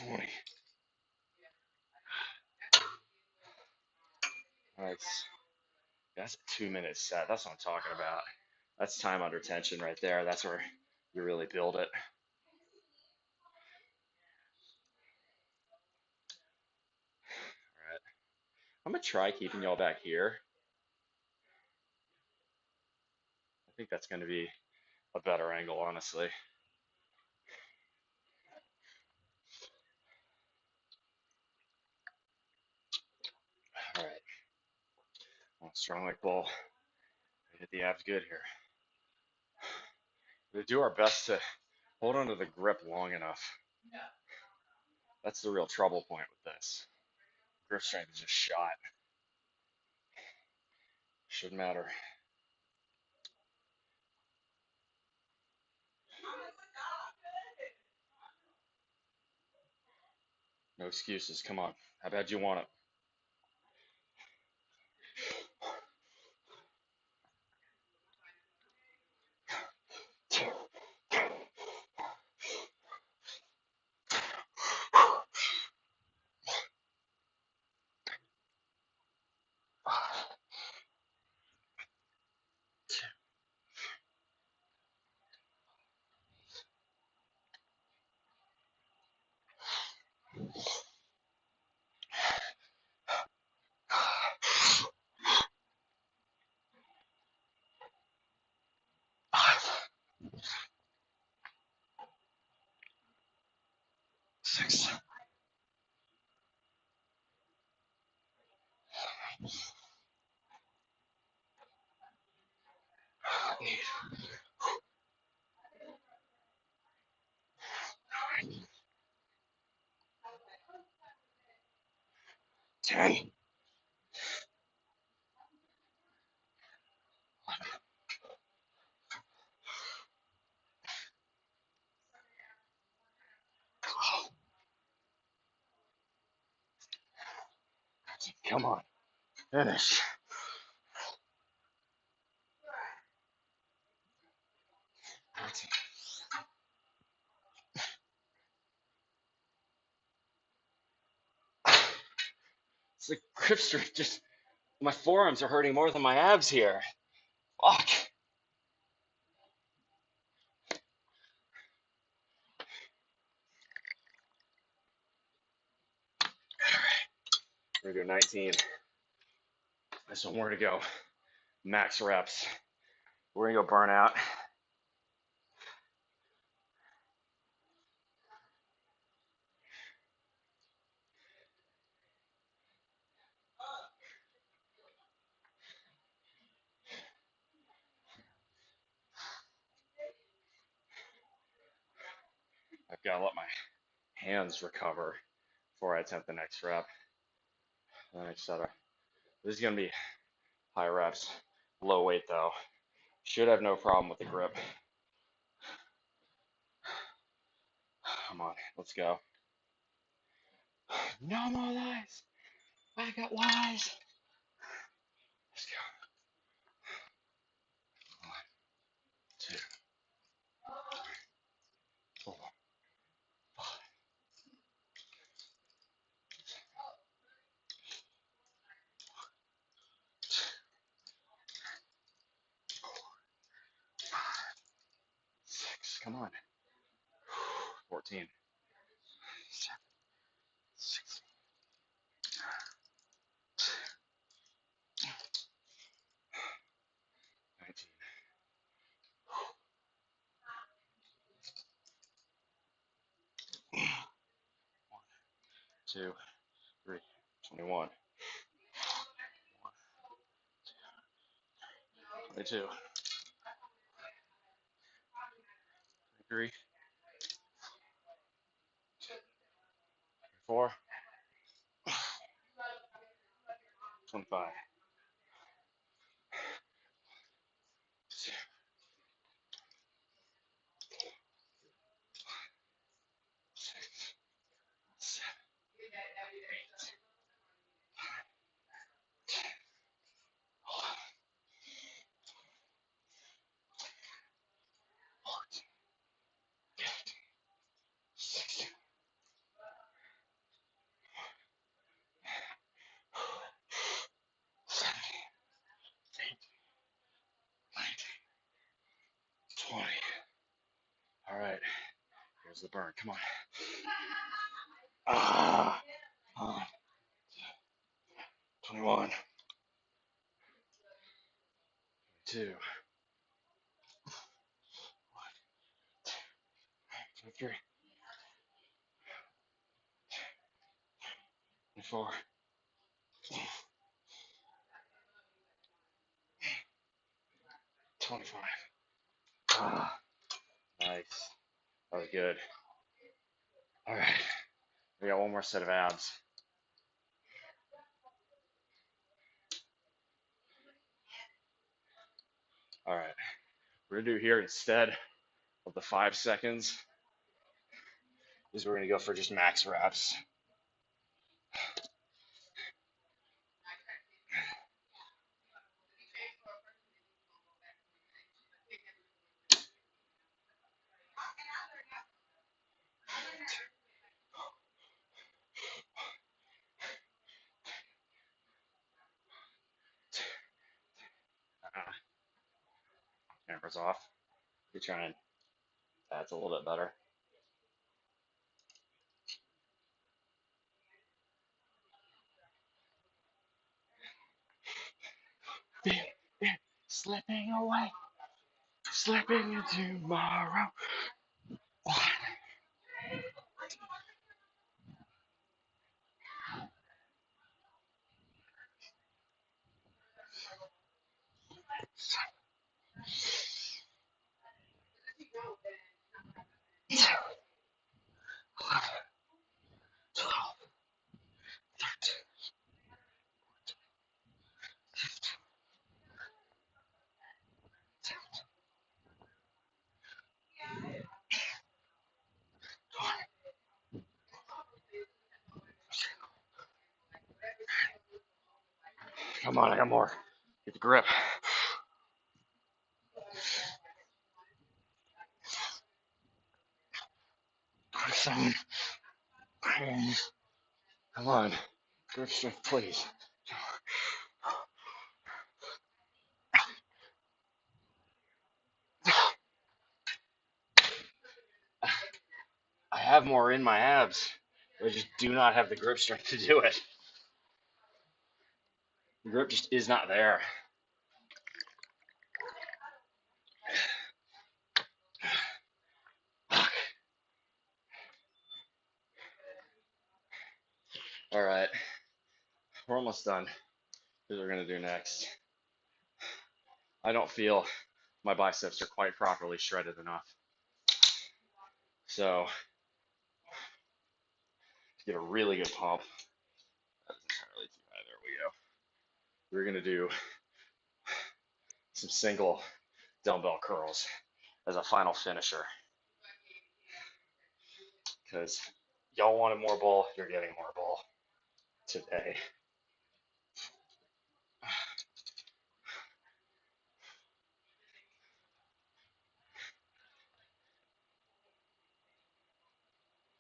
20. That's a 2-minute set. That's what I'm talking about. That's time under tension right there. That's where you really build it. All right. I'm gonna try keeping y'all back here. I think that's gonna be a better angle, honestly. Strong like bull. Hit the abs good here. We do our best to hold onto the grip long enough. That's the real trouble point with this. Grip strength is just shot. Shouldn't matter. No excuses. Come on. How bad do you want it? Five, 6, 8, 10. Come on. Finish. It's the grip strength. Just my forearms are hurting more than my abs here. Fuck. We're gonna do 19. There's one more to go. Max reps. We're gonna go burnout. I've gotta let my hands recover before I attempt the next rep. The next set of, this is gonna be high reps. Low weight though. Should have no problem with the grip. Come on, let's go. No more lies. I got wise. Let's go. 1, 2, 4, 5, 6. Come on. 14. 16. 19. 1, 2, 3. 21. 22. 23. 24. 25. 6, 7, 8, 11, 14, 15, 16, 17, 18, 19, 20. All right, here's the burn. Come on. Ah, 21, 22, 23, 24, good. All right, we got one more set of abs. All right, we're gonna do here instead of the 5 seconds is we're gonna go for just max reps. Camera's off. You're trying. That's a little bit better. Slipping away, slipping into tomorrow. Come on, I got more. Get the grip. 27. Come on. Grip strength, please. I have more in my abs. I just do not have the grip strength to do it. The grip just is not there. All right, we're almost done. Here's what we're gonna do next. I don't feel my biceps are quite properly shredded enough. So to get a really good pump, that is entirely too high. There we go. We're gonna do some single dumbbell curls as a final finisher. Because y'all wanted more ball, you're getting more ball today.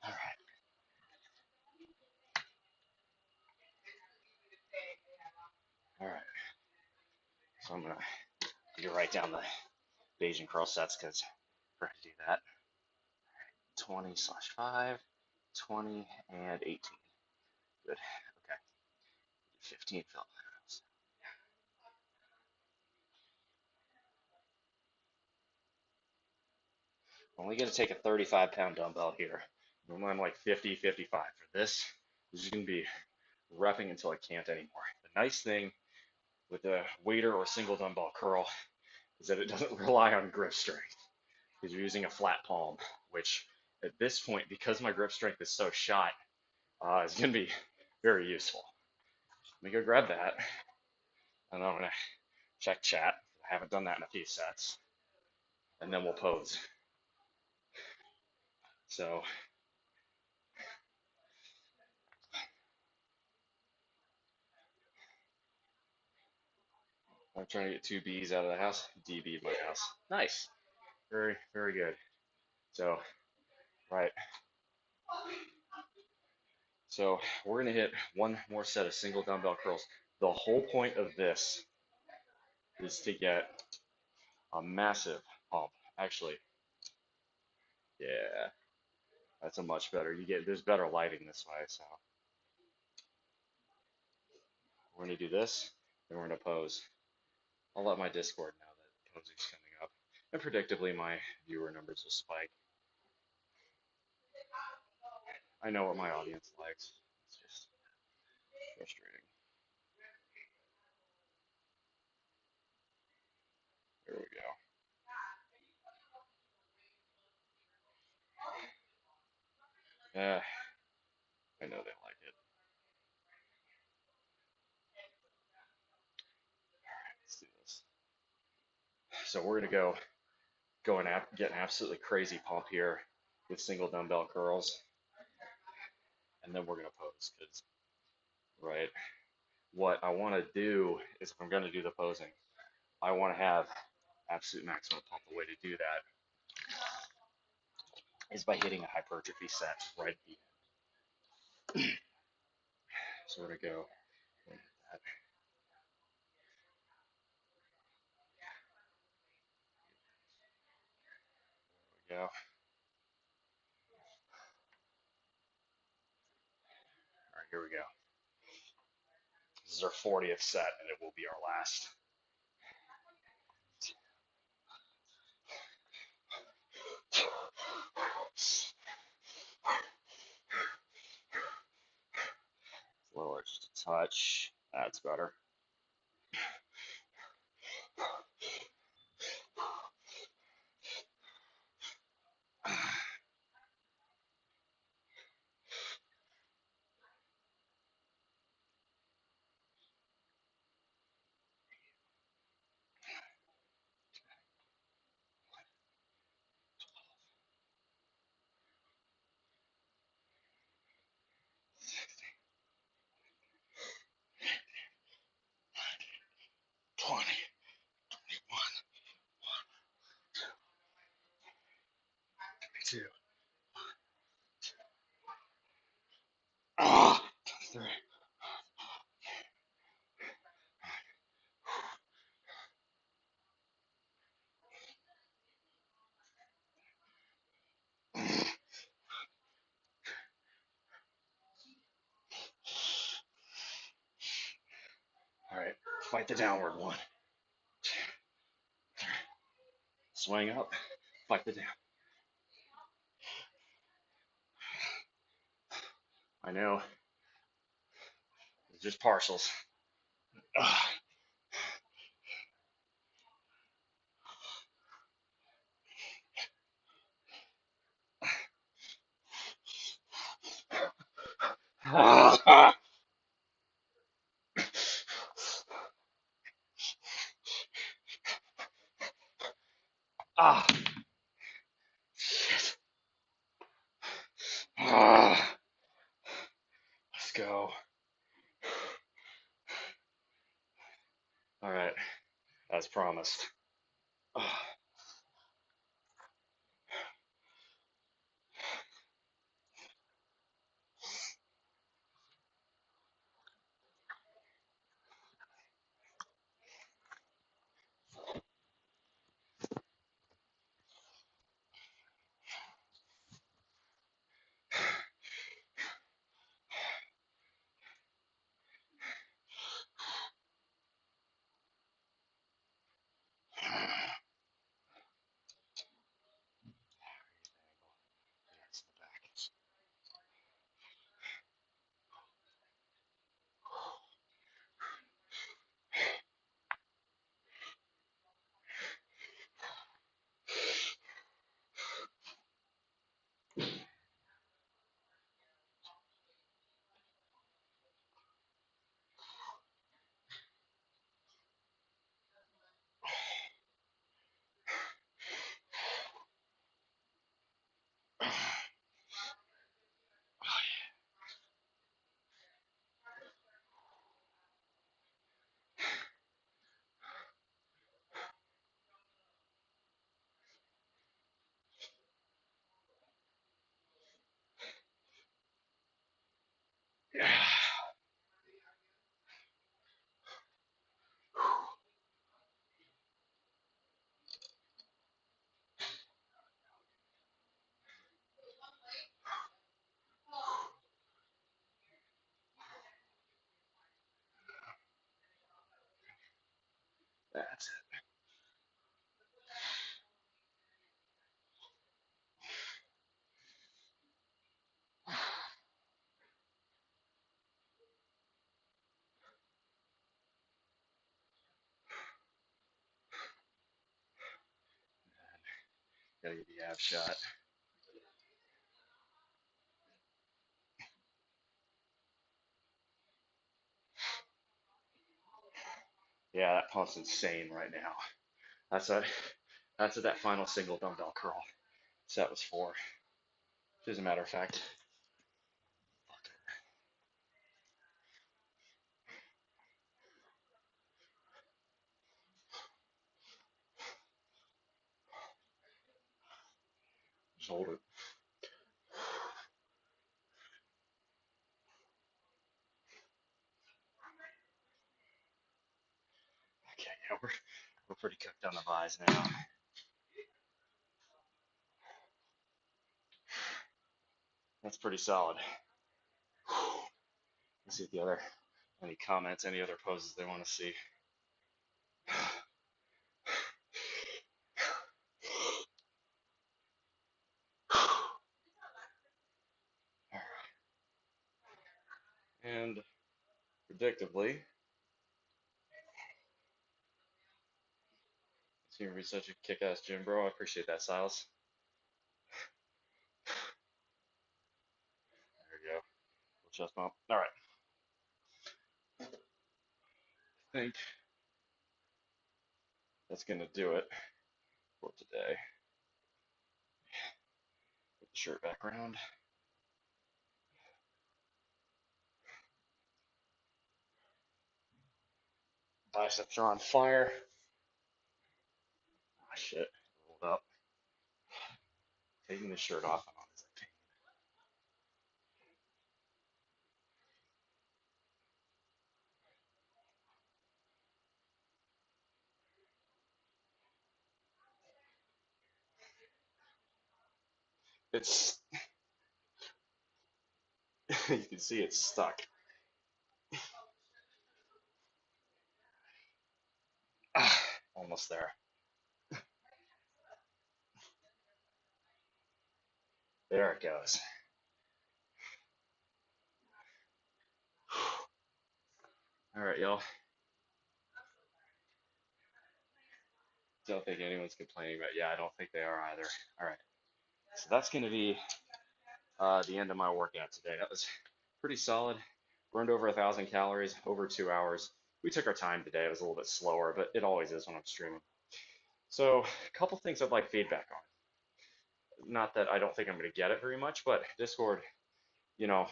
All right. All right. So I'm gonna write down the Bayesian curl sets because we're gonna do that. 20/5, 20 and 18. Good. Okay. 15 fill. I'm only gonna take a 35-pound dumbbell here. Normally I'm like 50, 55. For this is gonna be repping until I can't anymore. The nice thing with a waiter or single dumbbell curl is that it doesn't rely on grip strength because you're using a flat palm, which at this point, because my grip strength is so shot, is going to be very useful. Let me go grab that, and I'm going to check chat. I haven't done that in a few sets, and then we'll pose. So I'm trying to get two B's out of the house. DB my house. Nice. Very, very good. So, right. So we're going to hit one more set of single dumbbell curls. The whole point of this is to get a massive pump. Actually, yeah, that's a much better. There's better lighting this way. So we're going to do this, and we're going to pose. I'll let my Discord know that posing's coming up, and predictably my viewer numbers will spike. I know what my audience likes. It's just frustrating. There we go. Yeah, I know they like it. Let's do this. So we're gonna go and get an absolutely crazy pump here with single dumbbell curls, and then we're gonna pose. Cause right, what I want to do is if I'm gonna do the posing, I want to have absolute maximum pump. The way to do that is by hitting a hypertrophy set right at the end. So we're gonna go. There we go. All right, here we go. This is our 40th set, and it will be our last. Lower just a touch. That's better. Two. Ah, three. All right, fight the downward one. Swing up, fight the down. I know, it's just partials. Ah, ah, shit. Ah, let's go. All right, as promised. Ah, that's the back. Yeah, that's it. Gotta get the ab shot. Yeah, that pump's insane right now. That's what that's what that final single dumbbell curl set was for. As a matter of fact, just hold it. Okay, yeah, we're pretty cooked on the vise now. That's pretty solid. Let's see if the other any comments, any other poses they want to see. And predictably, it's gonna be such a kick-ass gym, bro. I appreciate that, Silas. There we go. Chest bump. All right. I think that's gonna do it for today. Put the shirt back around. Biceps are on fire. Ah, shit. Hold up. Taking the shirt off and on is a pain. It's you can see it's stuck. Ah, almost there. There it goes. All right, y'all. Don't think anyone's complaining about. Yeah, I don't think they are either. All right. So that's gonna be the end of my workout today. That was pretty solid. Burned over 1,000 calories, over 2 hours. We took our time today. It was a little bit slower, but it always is when I'm streaming. So, a couple things I'd like feedback on. Not that I don't think I'm going to get it very much, but Discord, you know,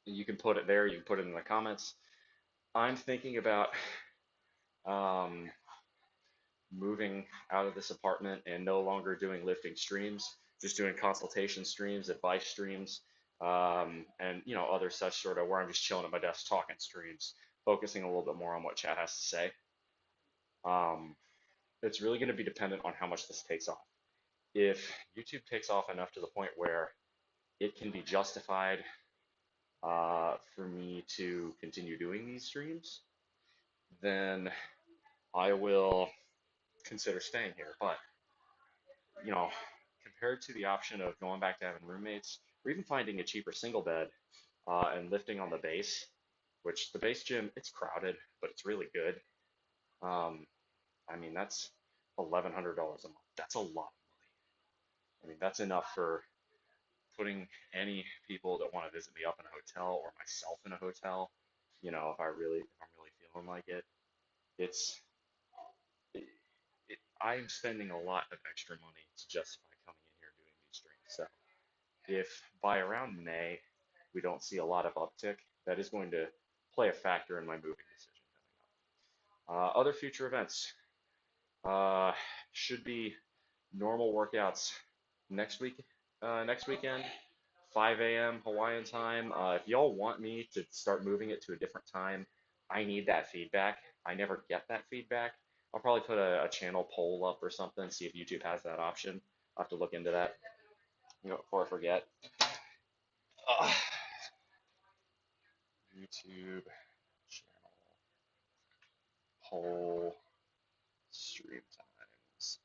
you can put it there. You can put it in the comments. I'm thinking about um, moving out of this apartment and no longer doing lifting streams, just doing consultation streams, advice streams, and other such sort of where I'm just chilling at my desk talking streams, focusing a little bit more on what chat has to say. Um, it's really going to be dependent on how much this takes off. If YouTube takes off enough to the point where it can be justified for me to continue doing these streams, then I will consider staying here. But you know, compared to the option of going back to having roommates or even finding a cheaper single bed and lifting on the base, which the base gym, it's crowded, but it's really good. I mean, that's $1,100 a month. That's a lot of money. I mean, that's enough for putting any people that want to visit me up in a hotel or myself in a hotel. If I'm really feeling like it, it's I'm spending a lot of extra money to justify coming in here doing these streams. So if by around May we don't see a lot of uptick, that is going to play a factor in my moving decision coming up. Other future events uh, should be normal workouts next week, next weekend, 5 a.m. Hawaiian time. If y'all want me to start moving it to a different time, I need that feedback. I never get that feedback. I'll probably put a channel poll up or something, see if YouTube has that option. I'll have to look into that, before I forget. Uh, YouTube channel poll stream times.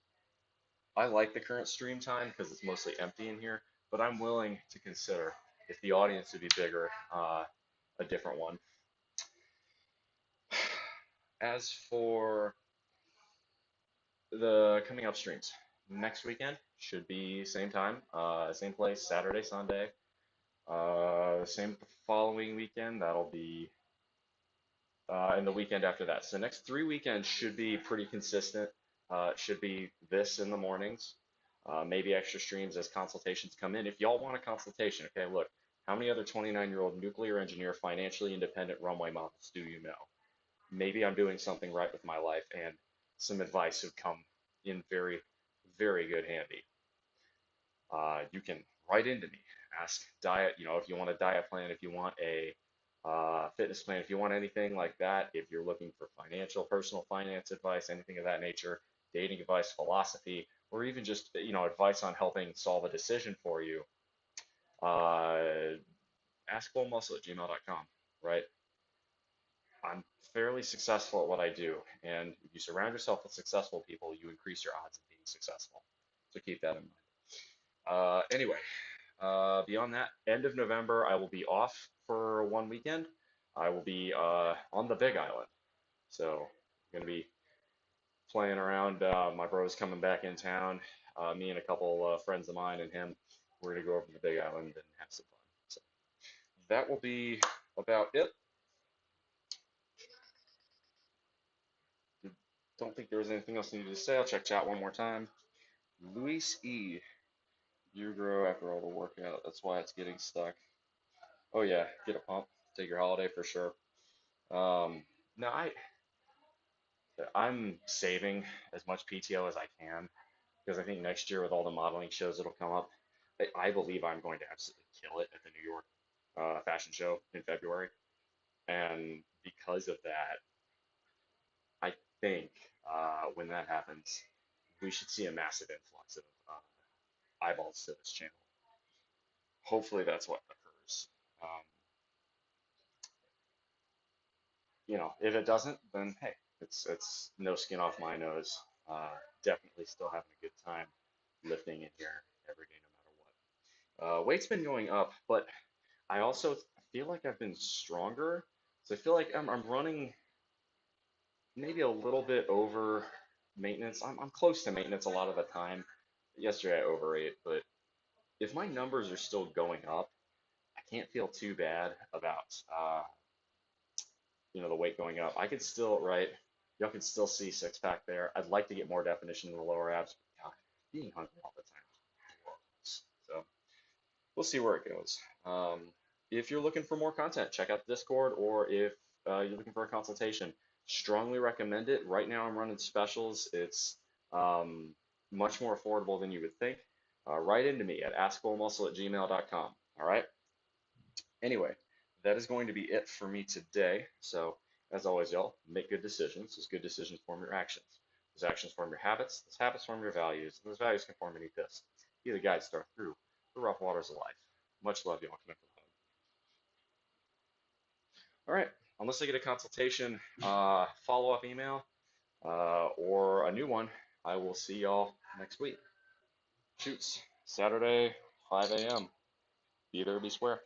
I like the current stream time because it's mostly empty in here, but I'm willing to consider if the audience would be bigger, a different one. As for the coming up streams, next weekend should be same time, same place, Saturday, Sunday. Same following weekend, that'll be and the weekend after that. So the next 3 weekends should be pretty consistent. It should be this in the mornings, maybe extra streams as consultations come in. If y'all want a consultation, okay, look, how many other 29-year-old nuclear engineer, financially independent runway models do you know? Maybe I'm doing something right with my life, and some advice would come in very, very good handy. You can write into me, ask diet, if you want a diet plan, if you want a fitness plan, if you want anything like that, if you're looking for financial, personal finance advice, anything of that nature, dating advice, philosophy, or even just, advice on helping solve a decision for you, uh, askbullmuscle@gmail.com, right? I'm fairly successful at what I do, and if you surround yourself with successful people, you increase your odds of being successful. So keep that in mind. Anyway, beyond that, end of November, I will be off for one weekend. I will be on the Big Island. So I'm going to be playing around. My bro's coming back in town. Me and a couple friends of mine and him, we're going to go over to the Big Island and have some fun. So that will be about it. Don't think there was anything else I needed to say. I'll check chat one more time. Luis E. You grow after all the workout. That's why it's getting stuck. Oh yeah, get a pump. Take your holiday for sure. No, I'm saving as much PTO as I can because I think next year with all the modeling shows that'll come up, I believe I'm going to absolutely kill it at the New York fashion show in February. And because of that, I think when that happens, we should see a massive influx of eyeballs to this channel. Hopefully that's what occurs. Um, if it doesn't, then hey, it's no skin off my nose. Definitely still having a good time lifting in here every day, no matter what. Weight's been going up, but I also feel like I've been stronger. So I feel like I'm running maybe a little bit over maintenance. I'm close to maintenance a lot of the time. Yesterday I overate, but if my numbers are still going up, I can't feel too bad about the weight going up. I could still, right, y'all can still see six pack there. I'd like to get more definition in the lower abs, but God, being hungry all the time is so we'll see where it goes. If you're looking for more content, check out the Discord, or if you're looking for a consultation, strongly recommend it. Right now I'm running specials. It's much more affordable than you would think. Write into me at askbullmuscle@gmail.com. All right. Anyway, that is going to be it for me today. So, as always, y'all, make good decisions. Those good decisions form your actions. Those actions form your habits. Those habits form your values. And those values can form beneath this. Be the guide star through the rough waters of life. Much love, y'all. Connect with home. All right. Unless I get a consultation, follow-up email, or a new one, I will see y'all next week. Shoots, Saturday, 5 a.m. Be there, be square.